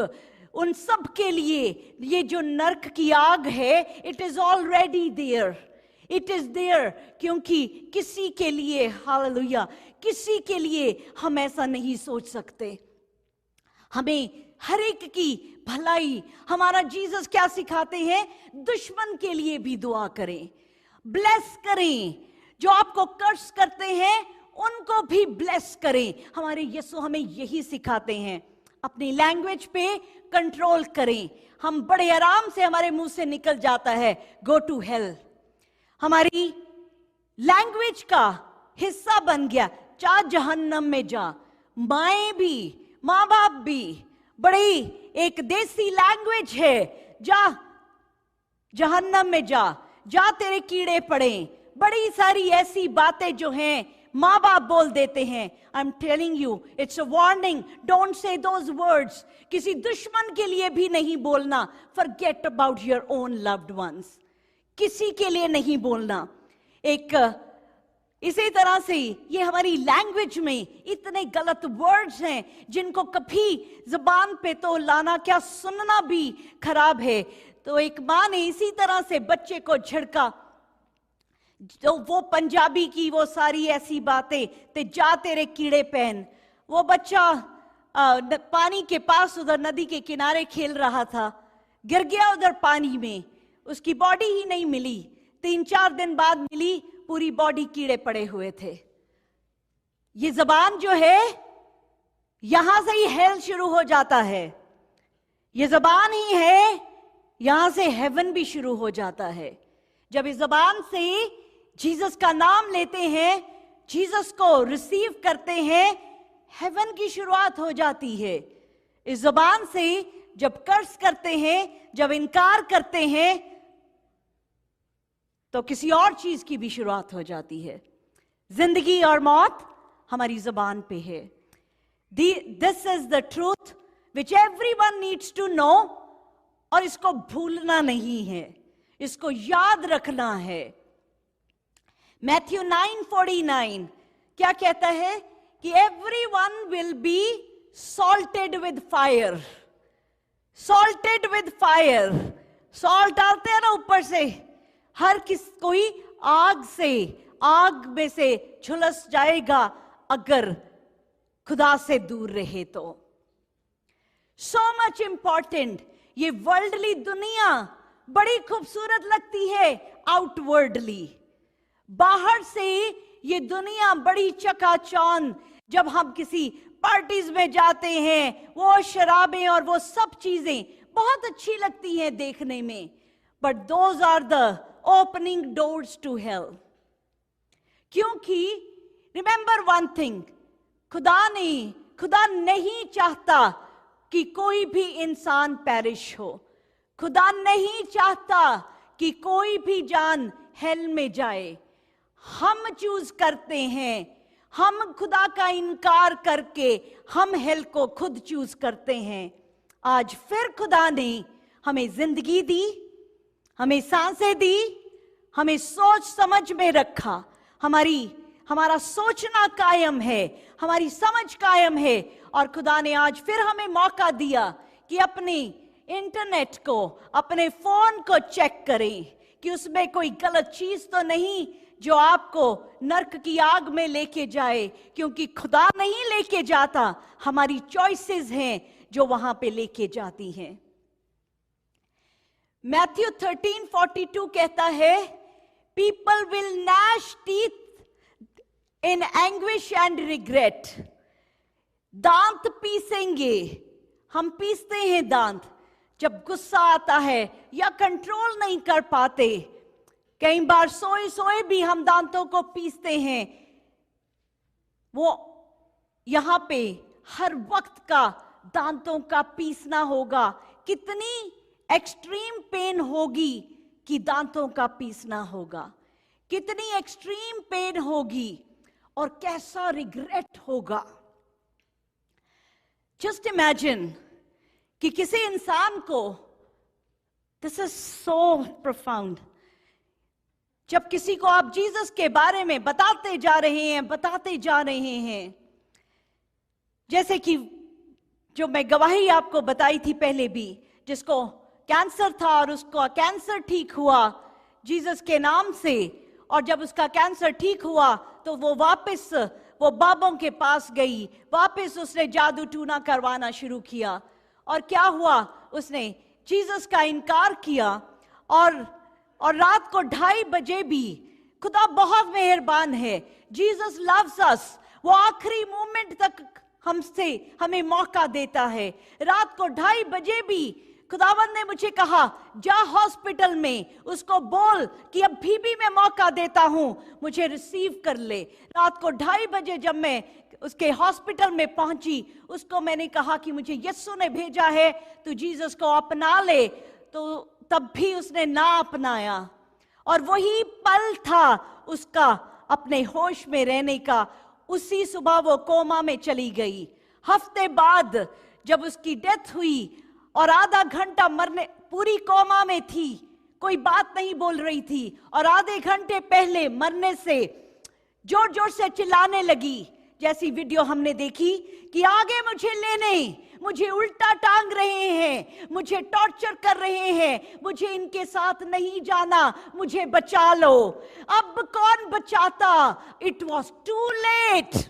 उन सब के लिए ये जो नरक की आग है, it is already there, it is there. क्योंकि किसी के लिए, हालेलुया, किसी के लिए हम ऐसा नहीं सोच सकते। हमें हर एक की भलाई, हमारा जीसस क्या सिखाते हैं? दुश्मन के लिए भी दुआ करें, ब्लेस करें। जो आपको कर्स करते हैं उनको भी ब्लेस करें। हमारे यीशु हमें यही सिखाते हैं। अपनी लैंग्वेज पे कंट्रोल करें। हम बड़े आराम से, हमारे मुंह से निकल जाता है गो टू हेल। हमारी लैंग्वेज का हिस्सा बन गया, जा जहन्नम में जा। माएं भी, माँ बाप भी, बड़ी एक देसी लैंग्वेज है, जा जहन्नम में जा, जा तेरे कीड़े पड़े। बड़ी सारी ऐसी बातें जो हैं माँ बाप बोल देते हैं। I am telling you, it's a warning, don't say those words. किसी दुश्मन के लिए भी नहीं बोलना। Forget about your own loved ones, किसी के लिए नहीं बोलना। एक इसी तरह से ये हमारी लैंग्वेज में इतने गलत वर्ड्स हैं जिनको कभी जुबान पे तो लाना क्या, सुनना भी खराब है। तो एक माँ ने इसी तरह से बच्चे को झिड़का, तो वो पंजाबी की वो सारी ऐसी बातें, ते जा तेरे कीड़े पहन। वो बच्चा पानी के पास उधर नदी के किनारे खेल रहा था, गिर गया उधर पानी में, उसकी बॉडी ही नहीं मिली। 3-4 दिन बाद मिली, पूरी बॉडी कीड़े पड़े हुए थे। ये जबान जो है, यहां से ही हेल शुरू हो जाता है। ये जबान ही है, यहां से हेवन भी शुरू हो जाता है। जब इस जबान से जीसस का नाम लेते हैं, जीसस को रिसीव करते हैं, हेवन की शुरुआत हो जाती है। इस जबान से जब कर्स करते हैं, जब इनकार करते हैं, तो किसी और चीज की भी शुरुआत हो जाती है। जिंदगी और मौत हमारी जबान पे है। This is the truth which everyone needs to know, और इसको भूलना नहीं है, इसको याद रखना है। मैथ्यू 9:49 क्या कहता है कि everyone will be salted with fire, salted with fire। Salt डालते हैं ना ऊपर से, हर कोई आग में से झुलस जाएगा अगर खुदा से दूर रहे तो। So much important. ये वर्ल्डली दुनिया बड़ी खूबसूरत लगती है आउटवर्डली, बाहर से ये दुनिया बड़ी चकाचौंध। जब हम किसी पार्टीज में जाते हैं, वो शराबें और वो सब चीजें बहुत अच्छी लगती हैं देखने में, but those are the opening doors to hell. क्योंकि रिमेंबर वन थिंग, खुदा नहीं चाहता कि कोई भी इंसान पेरिश हो। खुदा नहीं चाहता कि कोई भी जान हेल में जाए। हम चूज करते हैं, हम खुदा का इनकार करके हम हेल को खुद चूज करते हैं। आज फिर खुदा ने हमें जिंदगी दी, हमें सांसें दी, हमें सोच समझ में रखा। हमारा सोचना कायम है, हमारी समझ कायम है, और खुदा ने आज फिर हमें मौका दिया कि अपने इंटरनेट को, अपने फोन को चेक करें कि उसमें कोई गलत चीज तो नहीं जो आपको नरक की आग में लेके जाए। क्योंकि खुदा नहीं लेके जाता, हमारी चॉइसेस हैं जो वहां पे लेके जाती हैं। मैथ्यू 13:42 कहता है, people will gnash teeth in anguish and regret। दांत पीसेंगे। हम पीसते हैं दांत जब गुस्सा आता है या कंट्रोल नहीं कर पाते। कई बार सोए सोए भी हम दांतों को पीसते हैं। वो यहां पे हर वक्त का दांतों का पीसना होगा। कितनी एक्सट्रीम पेन होगी कि दांतों का पीसना होगा, कितनी एक्सट्रीम पेन होगी और कैसा रिग्रेट होगा। जस्ट इमेजिन कि किसी इंसान को, दिस इज सो प्रोफाउंड, जब किसी को आप जीसस के बारे में बताते जा रहे हैं, जैसे कि जो मैं गवाही आपको बताई थी पहले भी, जिसको कैंसर था और उसका कैंसर ठीक हुआ जीसस के नाम से, और जब उसका कैंसर ठीक हुआ तो वो वापस वो बाबों के पास गई, वापस उसने जादू टूना करवाना शुरू किया। और क्या हुआ, उसने जीसस का इनकार किया। और रात को 2:30 बजे भी, खुदा बहुत मेहरबान है, जीसस लव्स अस, वो आखिरी मोमेंट तक हमें मौका देता है। रात को 2:30 बजे भी खुदावंद ने मुझे कहा, जा हॉस्पिटल में उसको बोल कि अभी भी मैं मौका देता हूं, मुझे रिसीव कर ले। रात को 2:30 बजे जब मैं उसके हॉस्पिटल में पहुंची, उसको मैंने कहा कि मुझे यीशु ने भेजा है, तू जीसस को अपना ले। तो तब भी उसने ना अपनाया, और वही पल था उसका अपने होश में रहने का। उसी सुबह वो कोमा में चली गई। हफ्ते बाद जब उसकी डेथ हुई और आधा घंटा मरने, पूरी कोमा में थी, कोई बात नहीं बोल रही थी, और आधे घंटे पहले मरने से जोर जोर से चिल्लाने लगी, जैसी वीडियो हमने देखी कि आगे मुझे लेने, मुझे उल्टा टांग रहे हैं, मुझे टॉर्चर कर रहे हैं, मुझे इनके साथ नहीं जाना, मुझे बचा लो। अब कौन बचाता? It was too late.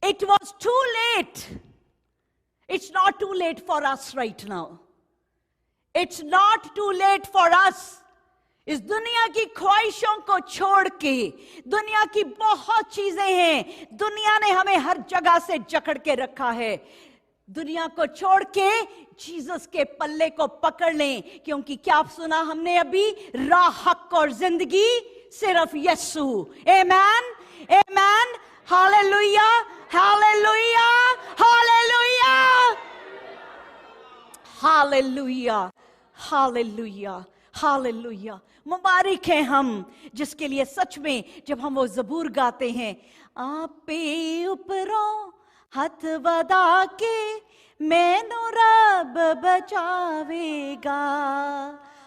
It was too late. It's not too late for us right now. It's not too late for us. इस दुनिया की ख्वाहिशों को छोड़ के, दुनिया की बहुत चीजें हैं, दुनिया ने हमें हर जगह से जकड़ के रखा है। दुनिया को छोड़ के जीसस के पल्ले को पकड़ लें, क्योंकि क्या सुना हमने अभी, राह, हक और जिंदगी सिर्फ Yeshu. Amen, amen, hallelujah, hallelujah, hallelujah, hallelujah, hallelujah, hallelujah. मुबारक है हम जिसके लिए सच में जब हम वो ज़बूर गाते हैं, आपे ऊपरों हाथ वधा के मैनू रब बचावेगा।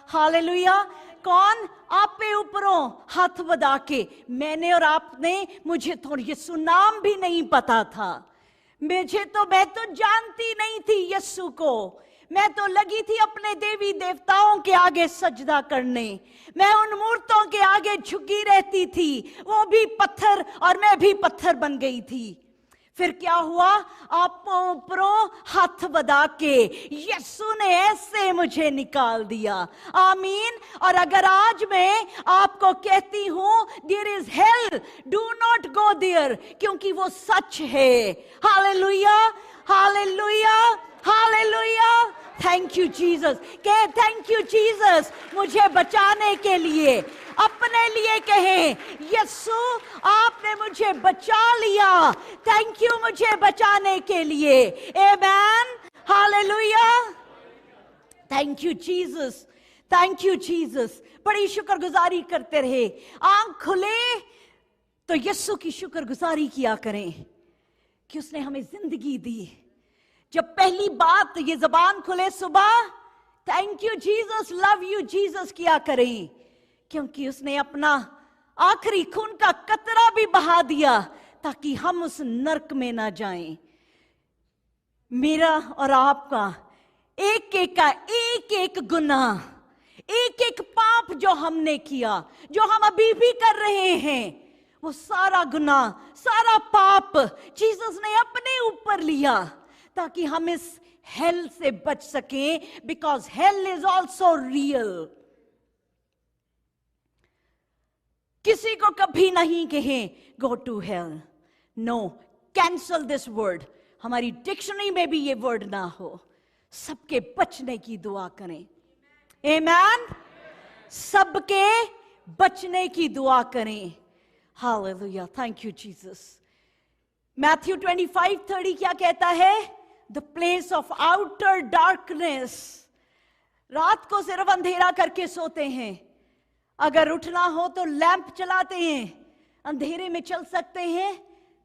हालेलुया। कौन? आप पे ऊपरों हाथ बधा के। मैंने और आपने, मुझे तो यीशु नाम भी नहीं पता था, मैं तो जानती नहीं थी यीशु को। मैं तो लगी थी अपने देवी देवताओं के आगे सजदा करने, मैं उन मूर्तों के आगे झुकी रहती थी, वो भी पत्थर और मैं भी पत्थर बन गई थी। फिर क्या हुआ? आप ऊपरों हाथ बधा के यीशु ने ऐसे मुझे निकाल दिया। आमीन। और अगर आज मैं आपको कहती हूं there is hell, do not go there, क्योंकि वो सच है। Hallelujah, hallelujah, hallelujah. Thank you Jesus. कहे थैंक यू जीसस मुझे बचाने के लिए। अपने लिए कहें, यीशु आपने मुझे बचा लिया, थैंक यू मुझे बचाने के लिए। Amen, hallelujah. Thank you Jesus, thank you Jesus. बड़ी शुक्रगुजारी करते रहे। आंख खुले तो यीशु की शुक्रगुजारी किया करें कि उसने हमें जिंदगी दी। जब पहली बात ये जबान खुले सुबह, thank you Jesus, love you Jesus किया करें, क्योंकि उसने अपना आखिरी खून का कतरा भी बहा दिया ताकि हम उस नरक में ना जाएं। मेरा और आपका एक एक का एक एक गुनाह, एक एक पाप जो हमने किया, जो हम अभी भी कर रहे हैं, वो सारा गुनाह, सारा पाप जीसस ने अपने ऊपर लिया ताकि हम इस हेल से बच सकें, because hell is also real. किसी को कभी नहीं कहें go to hell, no, cancel this word. हमारी डिक्शनरी में भी ये वर्ड ना हो। सबके बचने की दुआ करें। आमेन। सबके बचने की दुआ करें। Hallelujah, thank you Jesus. Matthew 25:30 क्या कहता है? The place of outer darkness. रात को सिर्फ अंधेरा करके सोते हैं, अगर उठना हो तो लैंप चलाते हैं। अंधेरे में चल सकते हैं,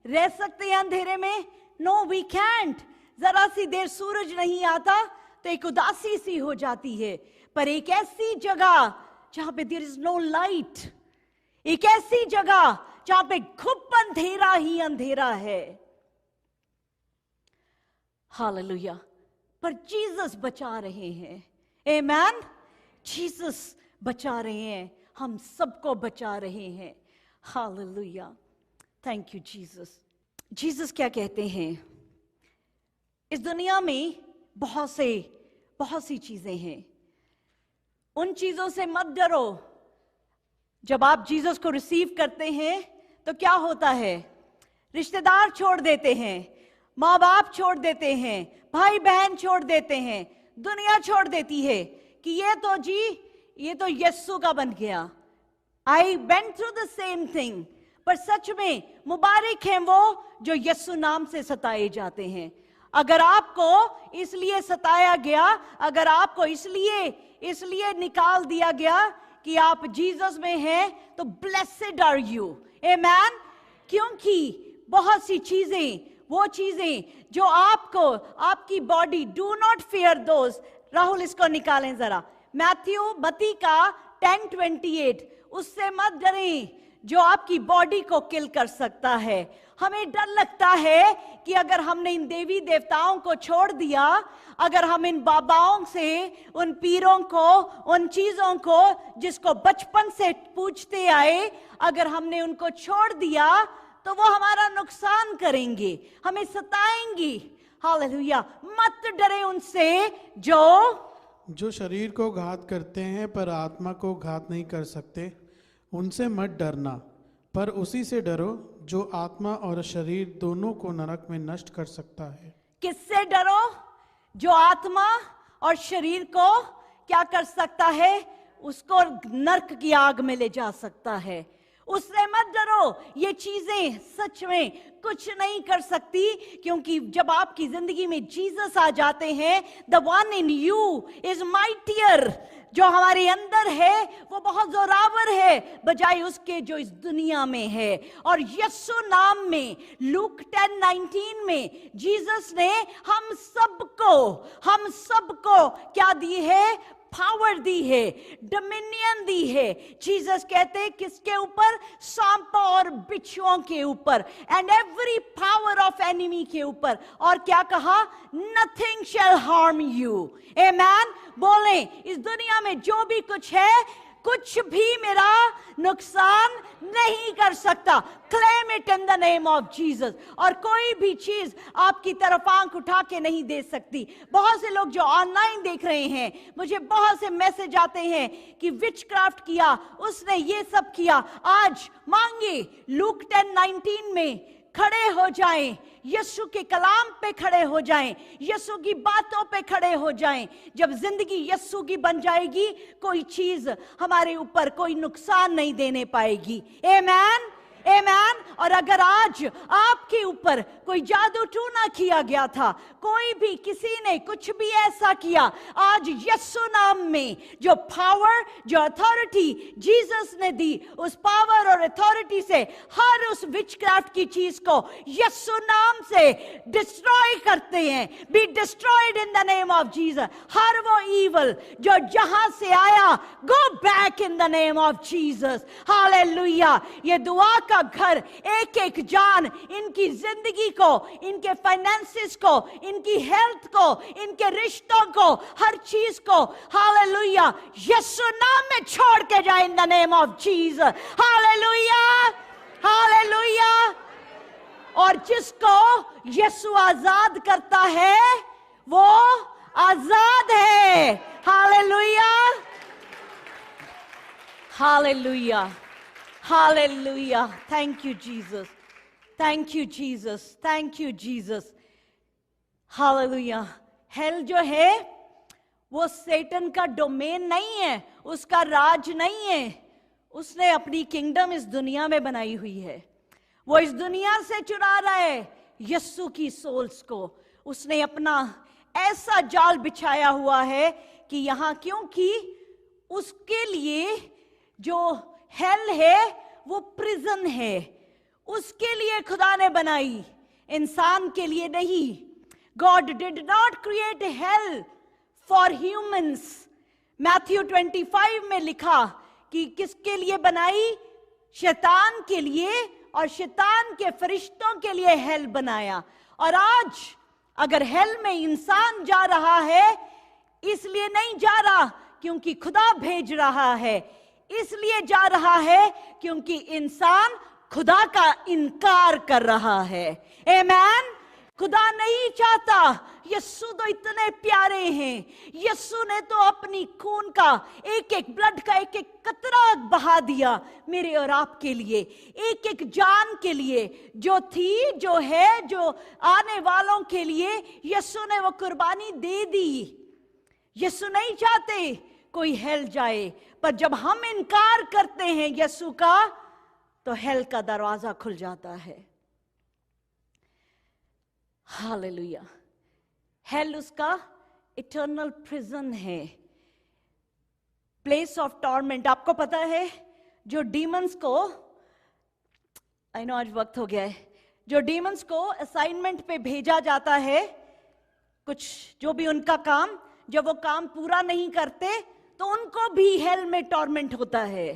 रह सकते हैं अंधेरे में? No we can't. जरा सी देर सूरज नहीं आता तो एक उदासी सी हो जाती है। पर एक ऐसी जगह जहां पे देयर इज नो लाइट, एक ऐसी जगह जहां पे खूब अंधेरा ही अंधेरा है। हालेलुया। पर जीसस बचा रहे हैं। आमेन। जीसस बचा रहे हैं, हम सबको बचा रहे हैं। Hallelujah. Thank you Jesus. Jesus क्या कहते हैं? इस दुनिया में बहुत सी चीजें हैं, उन चीजों से मत डरो। जब आप जीसस को रिसीव करते हैं तो क्या होता है? रिश्तेदार छोड़ देते हैं, माँ बाप छोड़ देते हैं, भाई बहन छोड़ देते हैं, दुनिया छोड़ देती है कि ये तो यस्सु का बन गया। I went through the same thing. पर सच में मुबारक हैं वो जो यस्सु नाम से सताए जाते हैं। अगर आपको इसलिए सताया गया, अगर आपको इसलिए निकाल दिया गया कि आप जीसस में हैं, तो ब्लेसेड आर यू। आमेन। क्योंकि बहुत सी चीजें, वो चीजें जो आपको, आपकी बॉडी, डू नॉट फियर दोस। राहुल इसको निकालें जरा, मत्ती का 10:28। उससे मत डरें जो आपकी बॉडी को किल कर सकता है। हमें डर लगता है कि अगर हमने इन देवी देवताओं को छोड़ दिया, अगर हम इन बाबाओं से, उन पीरों को, उन चीजों को जिसको बचपन से पूछते आए, अगर हमने उनको छोड़ दिया तो वो हमारा नुकसान करेंगे, हमें सताएंगी। हालेलुया। मत डरे उनसे जो शरीर को घात करते हैं पर आत्मा को घात नहीं कर सकते। उनसे मत डरना, पर उसी से डरो जो आत्मा और शरीर दोनों को नरक में नष्ट कर सकता है। किससे डरो? जो आत्मा और शरीर को क्या कर सकता है? उसको नरक की आग में ले जा सकता है। उससे मत डरो। ये चीजें सच में कुछ नहीं कर सकती, क्योंकि जब आपकी जिंदगी में जीसस आ जाते हैं, the one in you is mightier. जो हमारे अंदर है वो बहुत जोरावर है बजाय उसके जो इस दुनिया में है। और यीशु नाम में लूक 10:19 में जीसस ने हम सबको क्या दी है? पावर दी है, डोमिनियन दी है। जीसस कहते हैं किसके ऊपर? सांपों और बिच्छुओं के ऊपर, and every power of enemy के ऊपर। और क्या कहा? Nothing shall harm you. Amen. बोले इस दुनिया में जो भी कुछ है, कुछ भी मेरा नुकसान नहीं कर सकता। Claim it in the name of Jesus. और कोई भी चीज आपकी तरफ आंख उठा के नहीं दे सकती। बहुत से लोग जो ऑनलाइन देख रहे हैं, मुझे बहुत से मैसेज आते हैं कि विचक्राफ्ट किया, उसने ये सब किया। आज मांगे लूक 10:19 में खड़े हो जाएं, यीशु के कलाम पे खड़े हो जाएं, यीशु की बातों पे खड़े हो जाएं। जब जिंदगी यीशु की बन जाएगी, कोई चीज हमारे ऊपर कोई नुकसान नहीं देने पाएगी। आमेन। आमेन। और अगर आज आपके ऊपर कोई जादू टूना किया गया था, कोई भी किसी ने कुछ भी ऐसा किया, आज यीशु नाम में जो पावर, जो अथॉरिटी जीसस ने दी, उस पावर और अथॉरिटी से हर उस विचक्राफ्ट की चीज को यीशु नाम से डिस्ट्रॉय करते हैं। Be destroyed in the name of Jesus. हर वो ईवल जो जहां से आया, go back in the name of Jesus. Hallelujah. ये दुआ का घर, एक एक जान, इनकी जिंदगी को, इनके फाइनेंसेस को, इनकी हेल्थ को, इनके रिश्तों को, हर चीज को, हालेलुया, यीशु नाम में छोड़ के जाए इन the name of Jesus. Hallelujah. Hallelujah. और जिसको यीशु आजाद करता है वो आजाद है। Hallelujah. Hallelujah. Hallelujah. Thank you, Jesus. Thank you, Jesus. Thank you, Jesus. Hallelujah. Hell जो है वो सेटन का डोमेन नहीं है, उसका राज नहीं है। उसने अपनी किंगडम इस दुनिया में बनाई हुई है। वो इस दुनिया से चुरा रहा है। यस्सु की सोल्स को। उसने अपना ऐसा जाल बिछाया हुआ है कि यहां, क्योंकि उसके लिए जो हेल है वो प्रिजन है, उसके लिए खुदा ने बनाई, इंसान के लिए नहीं। God did not create hello for humans. Matthew 25 में लिखा कि किसके लिए बनाई? शैतान के लिए, और शैतान के फरिश्तों के लिए हेल बनाया। और आज अगर हेल में इंसान जा रहा है, इसलिए नहीं जा रहा क्योंकि खुदा भेज रहा है, इसलिए जा रहा है क्योंकि इंसान खुदा का इनकार कर रहा है। आमेन। खुदा नहीं चाहता। यस्सु तो इतने प्यारे हैं, यस्सु ने तो अपनी खून का एक एक ब्लड का एक एक कतरा बहा दिया मेरे और आपके लिए, एक एक जान के लिए, जो थी, जो है, जो आने वालों के लिए यस्सु ने वो कुर्बानी दे दी। यस्सु नहीं चाहते कोई हेल जाए, पर जब हम इनकार करते हैं यस्सु का, तो हेल का दरवाजा खुल जाता है। हालेलुया। हेल उसका इटर्नल प्रिजन है, प्लेस ऑफ टॉर्मेंट। आपको पता है जो डीमंस को, आई नो आज वक्त हो गया है, जो डीमंस को असाइनमेंट पे भेजा जाता है, कुछ जो भी उनका काम, जब वो काम पूरा नहीं करते तो उनको भी हेल में टॉर्मेंट होता है।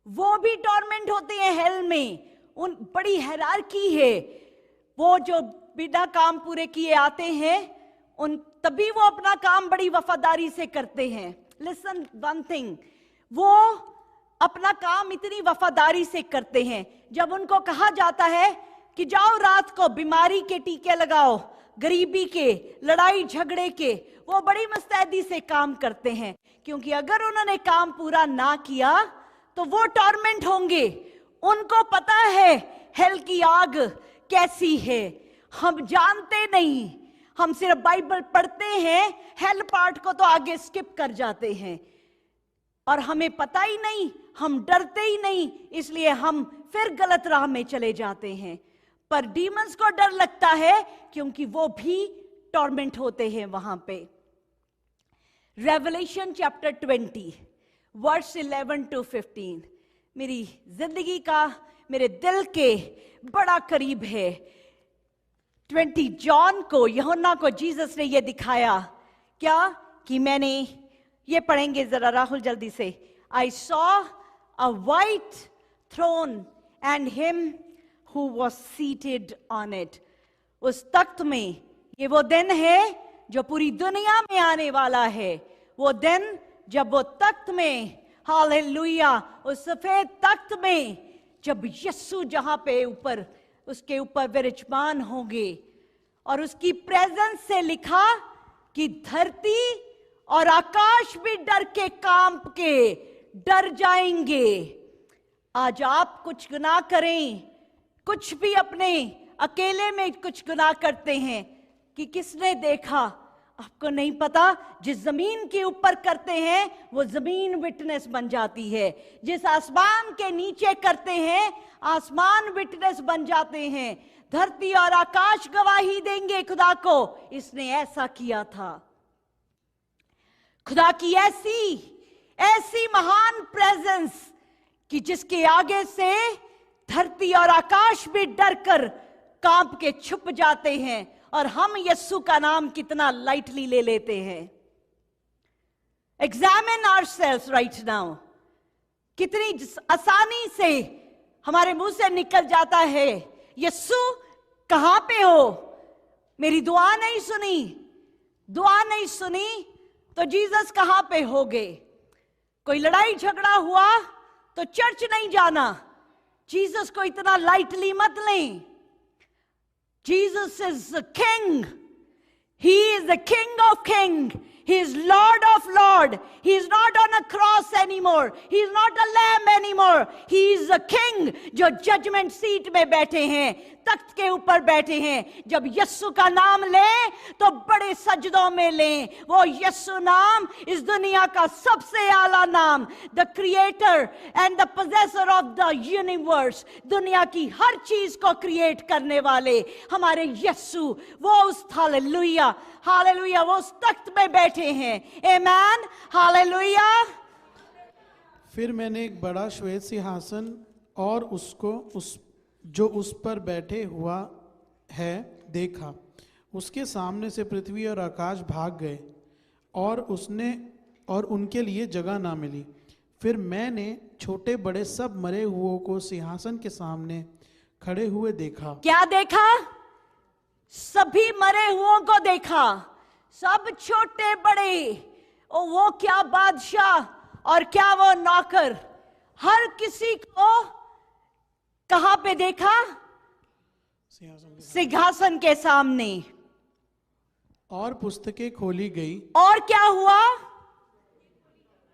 वो भी टॉर्मेंट होते हैं हेल में। उन बड़ी हायरार्की है। वो जो बिना काम पूरे किए आते हैं, उन तभी वो अपना काम बड़ी वफादारी से करते हैं। लिसन वन थिंग, वो अपना काम इतनी वफादारी से करते हैं, जब उनको कहा जाता है कि जाओ रात को बीमारी के टीके लगाओ, गरीबी के, लड़ाई झगड़े के, वो बड़ी मुस्तैदी से काम करते हैं, क्योंकि अगर उन्होंने काम पूरा ना किया तो वो टॉर्मेंट होंगे। उनको पता है हेल की आग कैसी है। हम जानते नहीं, हम सिर्फ बाइबल पढ़ते हैं, हेल पार्ट को तो आगे स्किप कर जाते हैं, और हमें पता ही नहीं, हम डरते ही नहीं, इसलिए हम फिर गलत राह में चले जाते हैं। पर डीमंस को डर लगता है क्योंकि वो भी टॉर्मेंट होते हैं वहां पे। रेवलेशन चैप्टर 20 वर्स 11 to 15 मेरी जिंदगी का, मेरे दिल के बड़ा करीब है। 20 जॉन को, यूहन्ना को जीसस ने ये दिखाया क्या, कि मैंने, ये पढ़ेंगे जरा राहुल जल्दी से। I saw a white throne and him who was seated on it. उस तख्त में, ये वो दिन है जो पूरी दुनिया में आने वाला है। वो दिन जब वो तख्त में, हालेलुया, उस सफेद तख्त में जब यस्सु जहां पे ऊपर, उसके ऊपर विराजमान होंगे, और उसकी प्रेजेंस से लिखा कि धरती और आकाश भी डर के कांप के डर जाएंगे। आज आप कुछ गुनाह करें, कुछ भी अपने अकेले में कुछ गुनाह करते हैं, कि किसने देखा आपको नहीं पता। जिस जमीन के ऊपर करते हैं वो जमीन विटनेस बन जाती है, जिस आसमान के नीचे करते हैं आसमान विटनेस बन जाते हैं। धरती और आकाश गवाही देंगे खुदा को, इसने ऐसा किया था। खुदा की ऐसी महान प्रेजेंस कि जिसके आगे से धरती और आकाश भी डरकर कांप के छुप जाते हैं, और हम यस्सु का नाम कितना लाइटली ले लेते हैं। Examine ourselves right now. कितनी आसानी से हमारे मुंह से निकल जाता है, यस्सु कहां पे हो? मेरी दुआ नहीं सुनी, दुआ नहीं सुनी तो जीसस कहां पे होगे? कोई लड़ाई झगड़ा हुआ तो चर्च नहीं जाना। जीसस को इतना लाइटली मत लें। Jesus is the king. He is the king of kings. He is Lord of Lord. He is not on a cross anymore. He is not a lamb anymore. He is a king जो judgement seat में बैठे हैं, तख्त के ऊपर बैठे हैं. जब यस्सु का नाम लें तो बड़े सजदों में लें. वो यस्सु नाम इस दुनिया का सबसे आला नाम, the creator and the possessor of the universe, दुनिया की हर चीज को क्रिएट करने वाले हमारे यस्सु, वो उस हालेलुया हालेलुया वो उस तख्त में बैठे हैं. आमेन, हालेलुया. फिर मैंने एक बड़ा श्वेत सिंहासन और उसको जो उस पर बैठे हुआ है देखा. उसके सामने से पृथ्वी और आकाश भाग गए और उनके लिए जगह ना मिली. फिर मैंने छोटे बड़े सब मरे हुओं को सिंहासन के सामने खड़े हुए देखा. क्या देखा? सभी मरे हुओं को देखा, सब छोटे बड़े. ओ वो क्या बादशाह और क्या वो नौकर, हर किसी को कहां पे देखा? सिंहासन के सामने. और पुस्तकें खोली गई. और क्या हुआ?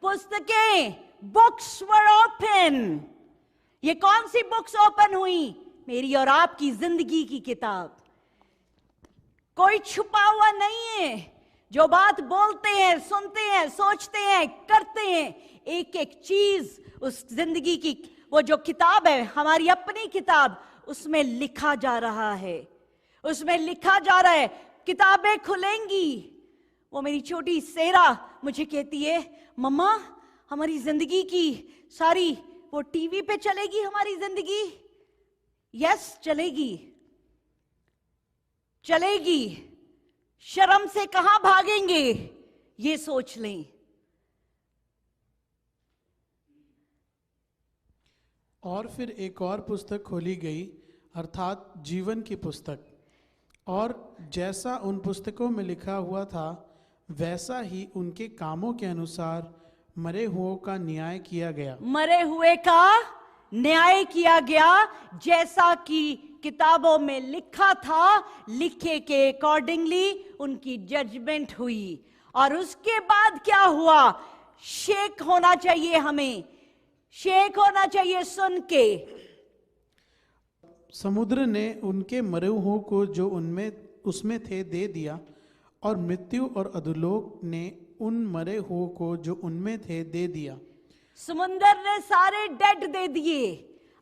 पुस्तकें, बुक्स वर ओपन. ये कौन सी बुक्स ओपन हुई? मेरी और आपकी जिंदगी की किताब. कोई छुपा हुआ नहीं है. जो बात बोलते हैं, सुनते हैं, सोचते हैं, करते हैं, एक एक चीज उस जिंदगी की वो जो किताब है, हमारी अपनी किताब, उसमें लिखा जा रहा है. उसमें लिखा जा रहा है. किताबें खुलेंगी. वो मेरी छोटी सेरा मुझे कहती है, मम्मा हमारी जिंदगी की सारी वो टीवी पे चलेगी हमारी जिंदगी. यस, चलेगी, चलेगी. शर्म से कहां भागेंगे ये सोच लें. और फिर एक और पुस्तक खोली गई, अर्थात जीवन की पुस्तक. और जैसा उन पुस्तकों में लिखा हुआ था वैसा ही उनके कामों के अनुसार मरे हुओं का न्याय किया गया. मरे हुए का न्याय किया गया, जैसा कि किताबों में लिखा था, लिखे के अकॉर्डिंगली उनकी जजमेंट हुई. और उसके बाद क्या हुआ? शेक होना चाहिए, हमें शेक होना चाहिए सुन के. समुद्र ने उनके मरे हुओं को जो उसमें थे दे दिया, और मृत्यु और अधोलोक ने उन मरे हुओं को जो उनमें थे दे दिया. समुद्र ने सारे डेड दे दिए.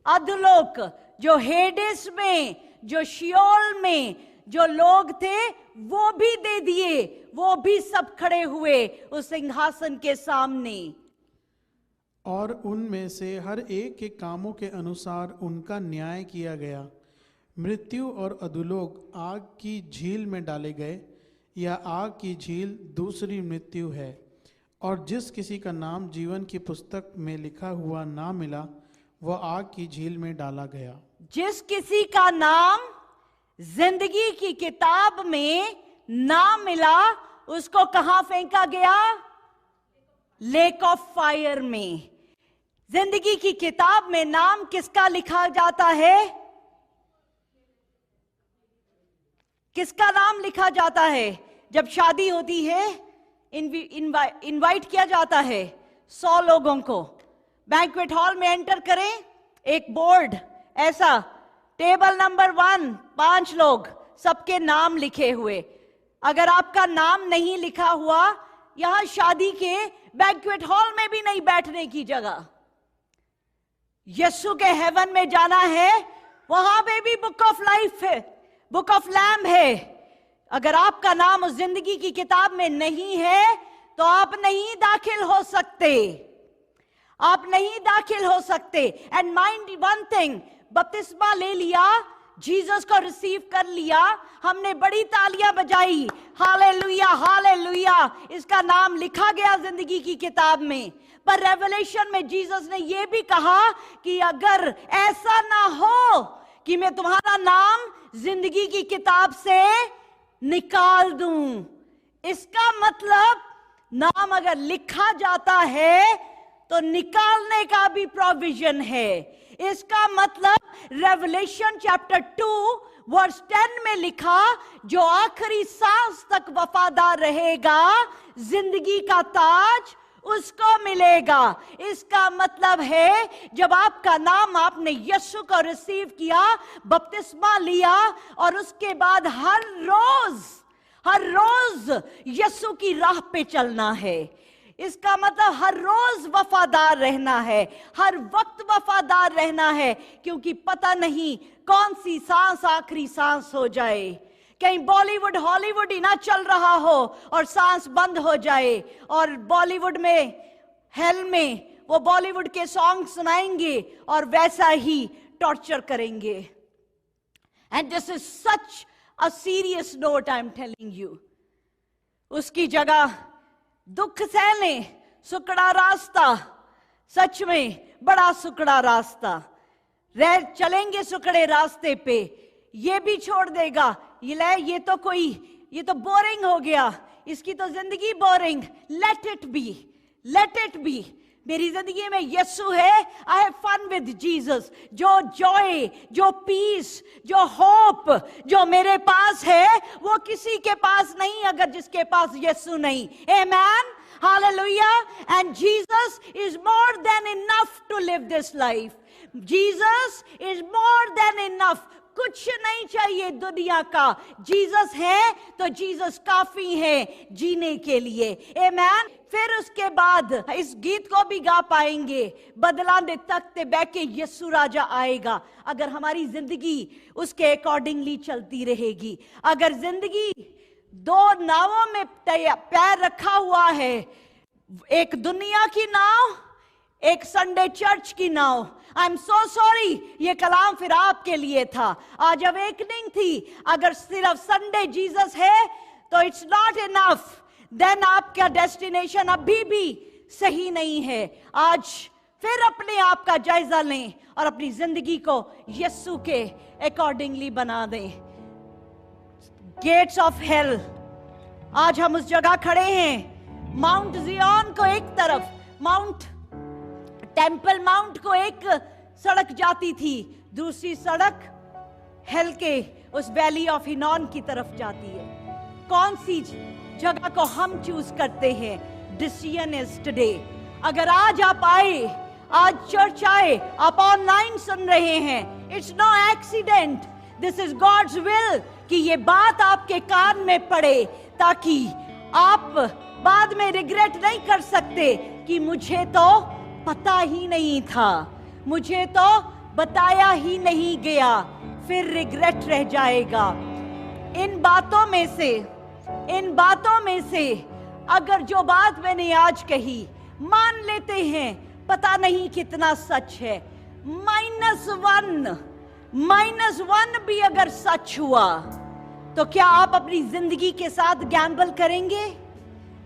अधोलोक, जो हेडेस में, जो शियोल में जो लोग थे, वो भी दे दिए. वो भी सब खड़े हुए उस सिंहासन के सामने. और उनमें से हर एक के कामों के अनुसार उनका न्याय किया गया. मृत्यु और अधोलोक आग की झील में डाले गए. यह आग की झील दूसरी मृत्यु है. और जिस किसी का नाम जीवन की पुस्तक में लिखा हुआ ना मिला, वह आग की झील में डाला गया. जिस किसी का नाम जिंदगी की किताब में ना मिला, उसको कहां फेंका गया? लेक ऑफ फायर में. जिंदगी की किताब में नाम किसका लिखा जाता है? किसका नाम लिखा जाता है? जब शादी होती है, इनवाइट किया जाता है 100 लोगों को. बैंक्वेट हॉल में एंटर करें, एक बोर्ड ऐसा, टेबल नंबर 1, 5 लोग, सबके नाम लिखे हुए. अगर आपका नाम नहीं लिखा हुआ, यहां शादी के बैंक्वेट हॉल में भी नहीं बैठने की जगह. यीशु के हेवन में जाना है, वहां पे भी बुक ऑफ लाइफ है, बुक ऑफ लैम्ब है. अगर आपका नाम उस जिंदगी की किताब में नहीं है, तो आप नहीं दाखिल हो सकते. आप नहीं दाखिल हो सकते. एंड माइंड वन थिंग, बपतिस्मा ले लिया, जीसस को रिसीव कर लिया, हमने बड़ी तालियां बजाई, हालेलुया हालेलुया, इसका नाम लिखा गया जिंदगी की किताब में. पर रेवलेशन में जीसस ने यह भी कहा कि अगर ऐसा ना हो कि मैं तुम्हारा नाम जिंदगी की किताब से निकाल दूं, इसका मतलब नाम अगर लिखा जाता है तो निकालने का भी प्रोविजन है. इसका मतलब रेवलेशन चैप्टर 2 वर्स 10 में लिखा, जो आखिरी सांस तक वफादार रहेगा, जिंदगी का ताज उसको मिलेगा। इसका मतलब है जब आपका नाम आपने यीशु को रिसीव किया, बपतिस्मा लिया, और उसके बाद हर रोज यीशु की राह पे चलना है। इसका मतलब हर रोज वफादार रहना है, हर वक्त वफादार रहना है, क्योंकि पता नहीं कौन सी सांस आखिरी सांस हो जाए। कहीं बॉलीवुड हॉलीवुड ही ना चल रहा हो और सांस बंद हो जाए, और बॉलीवुड में हेल में वो बॉलीवुड के सॉन्ग सुनाएंगे और वैसा ही टॉर्चर करेंगे। And this is such a serious note, I am telling you. उसकी जगह दुख सहने, सुकड़ा रास्ता, सच में बड़ा सुकड़ा रास्ता, रह चलेंगे सुकड़े रास्ते पे, ये भी छोड़ देगा, ये तो बोरिंग हो गया, इसकी तो जिंदगी बोरिंग, लेट इट बी। मेरी जिंदगी में यीशु है, I have fun with Jesus. जो जॉय, जो पीस, जो होप जो मेरे पास है, वो किसी के पास नहीं अगर जिसके पास यीशु नहीं। Amen, hallelujah. And Jesus is more than enough to live this life. Jesus is more than enough. कुछ नहीं चाहिए दुनिया का, जीसस है तो जीसस काफी है जीने के लिए। आमेन। फिर उसके बाद इस गीत को भी गा पाएंगे, बदलाने तख्ते बैठे यीशु राजा आएगा। अगर हमारी जिंदगी उसके अकॉर्डिंगली चलती रहेगी, अगर जिंदगी दो नावों में पैर रखा हुआ है, एक दुनिया की नाव, एक संडे चर्च की नाव। आई एम सो सॉरी, ये कलाम फिर आपके लिए था। आज अवेकनिंग थी। अगर सिर्फ संडे जीसस है तो इट्स नॉट इनफ, देन आपका डेस्टिनेशन अभी भी सही नहीं है। आज फिर अपने आप का जायजा लें और अपनी जिंदगी को यीशु के अकॉर्डिंगली बना दें। गेट्स ऑफ हेल, आज हम उस जगह खड़े हैं, माउंट जियोन को एक तरफ, माउंट टेंपल माउंट को एक सड़क जाती थी, दूसरी सड़क हेल के उस वैली ऑफ हिनोन की तरफ जाती है। कौन सी जगह को हम चूज करते हैं? Decision is today. अगर आज आप आए, आज चर्च आए, आप ऑनलाइन सुन रहे हैं, it's no accident, this is God's will कि ये बात आपके कान में पड़े, ताकि आप बाद में रिग्रेट नहीं कर सकते कि मुझे तो पता ही नहीं था, मुझे तो बताया ही नहीं गया, फिर रिग्रेट रह जाएगा। इन बातों में से अगर जो बात मैंने आज कही मान लेते हैं, पता नहीं कितना सच है, -1 भी अगर सच हुआ, तो क्या आप अपनी जिंदगी के साथ गैम्बल करेंगे?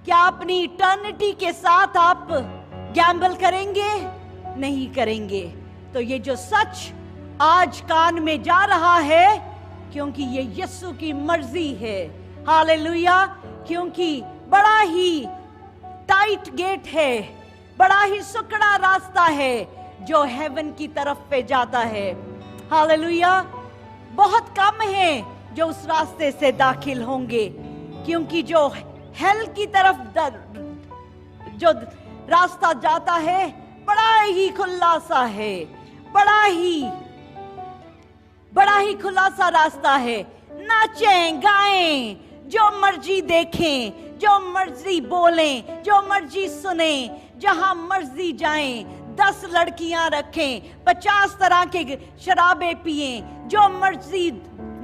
क्या अपनी इटर्निटी के साथ आप गैम्बल करेंगे? नहीं करेंगे। तो ये जो सच आज कान में जा रहा है, क्योंकि ये यीशु की मर्जी है, हालेलुया। क्योंकि बड़ा ही टाइट गेट है, बड़ा ही सुकड़ा रास्ता है जो हेवन की तरफ पे जाता है, हालेलुया। बहुत कम है जो उस रास्ते से दाखिल होंगे, क्योंकि जो हेल की तरफ जो रास्ता जाता है बड़ा ही खुला सा है, बड़ा ही खुला सा रास्ता है। नाचें गाएं, जो मर्जी देखें, जो मर्जी बोलें, जो मर्जी सुने, जहां मर्जी जाएं, 10 लड़कियां रखें, 50 तरह के शराबें पिएं, जो मर्जी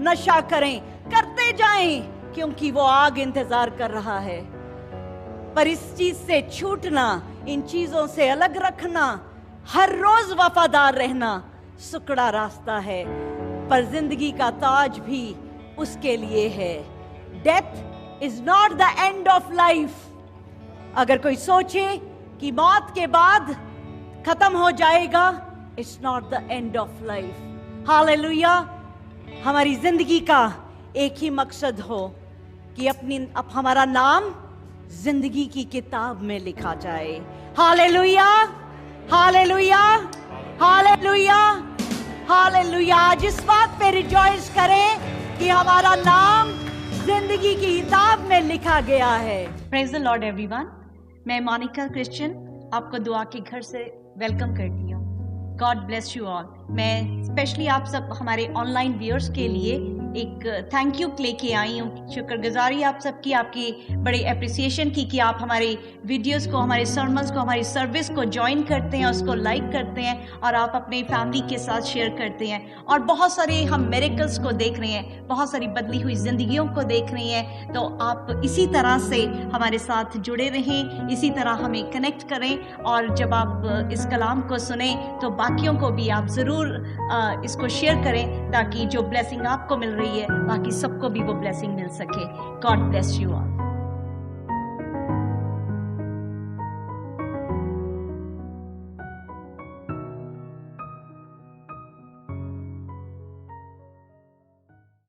नशा करें, करते जाएं, क्योंकि वो आग इंतजार कर रहा है। पर इस चीज से छूटना, इन चीजों से अलग रखना, हर रोज वफादार रहना सुकड़ा रास्ता है, पर जिंदगी का ताज भी उसके लिए है। Death is not the end of life. अगर कोई सोचे कि मौत के बाद खत्म हो जाएगा, it's not the end of life, hallelujah. हमारी जिंदगी का एक ही मकसद हो कि अब हमारा नाम जिंदगी की किताब में लिखा जाए, हालेलुया, हालेलुया, हालेलुया, हालेलुया। आज इस बात पे रिजॉइस करें कि हमारा नाम जिंदगी की किताब में लिखा गया है। Praise the Lord everyone. मैं मोनिका क्रिश्चियन आपको दुआ के घर से वेलकम करती हूँ। God bless you all. मैं स्पेशली आप सब हमारे ऑनलाइन व्यूअर्स के लिए एक थैंक यू लेके आई हूँ। शुक्रगुजारी आप सबकी, आपकी बड़ी अप्रिसिएशन की कि आप हमारे वीडियोस को, हमारे सर्मन्स को, हमारी सर्विस को ज्वाइन करते हैं, उसको लाइक करते हैं और आप अपने फैमिली के साथ शेयर करते हैं। और बहुत सारे हम मिरेकल्स को देख रहे हैं, बहुत सारी बदली हुई जिंदगियों को देख रहे हैं। तो आप इसी तरह से हमारे साथ जुड़े रहें, इसी तरह हमें कनेक्ट करें। और जब आप इस कलाम को सुने तो बाकियों को भी आप ज़रूर इसको शेयर करें, ताकि जो ब्लेसिंग आपको मिल रही है बाकी सबको भी वो ब्लेसिंग मिल सके। God bless you all.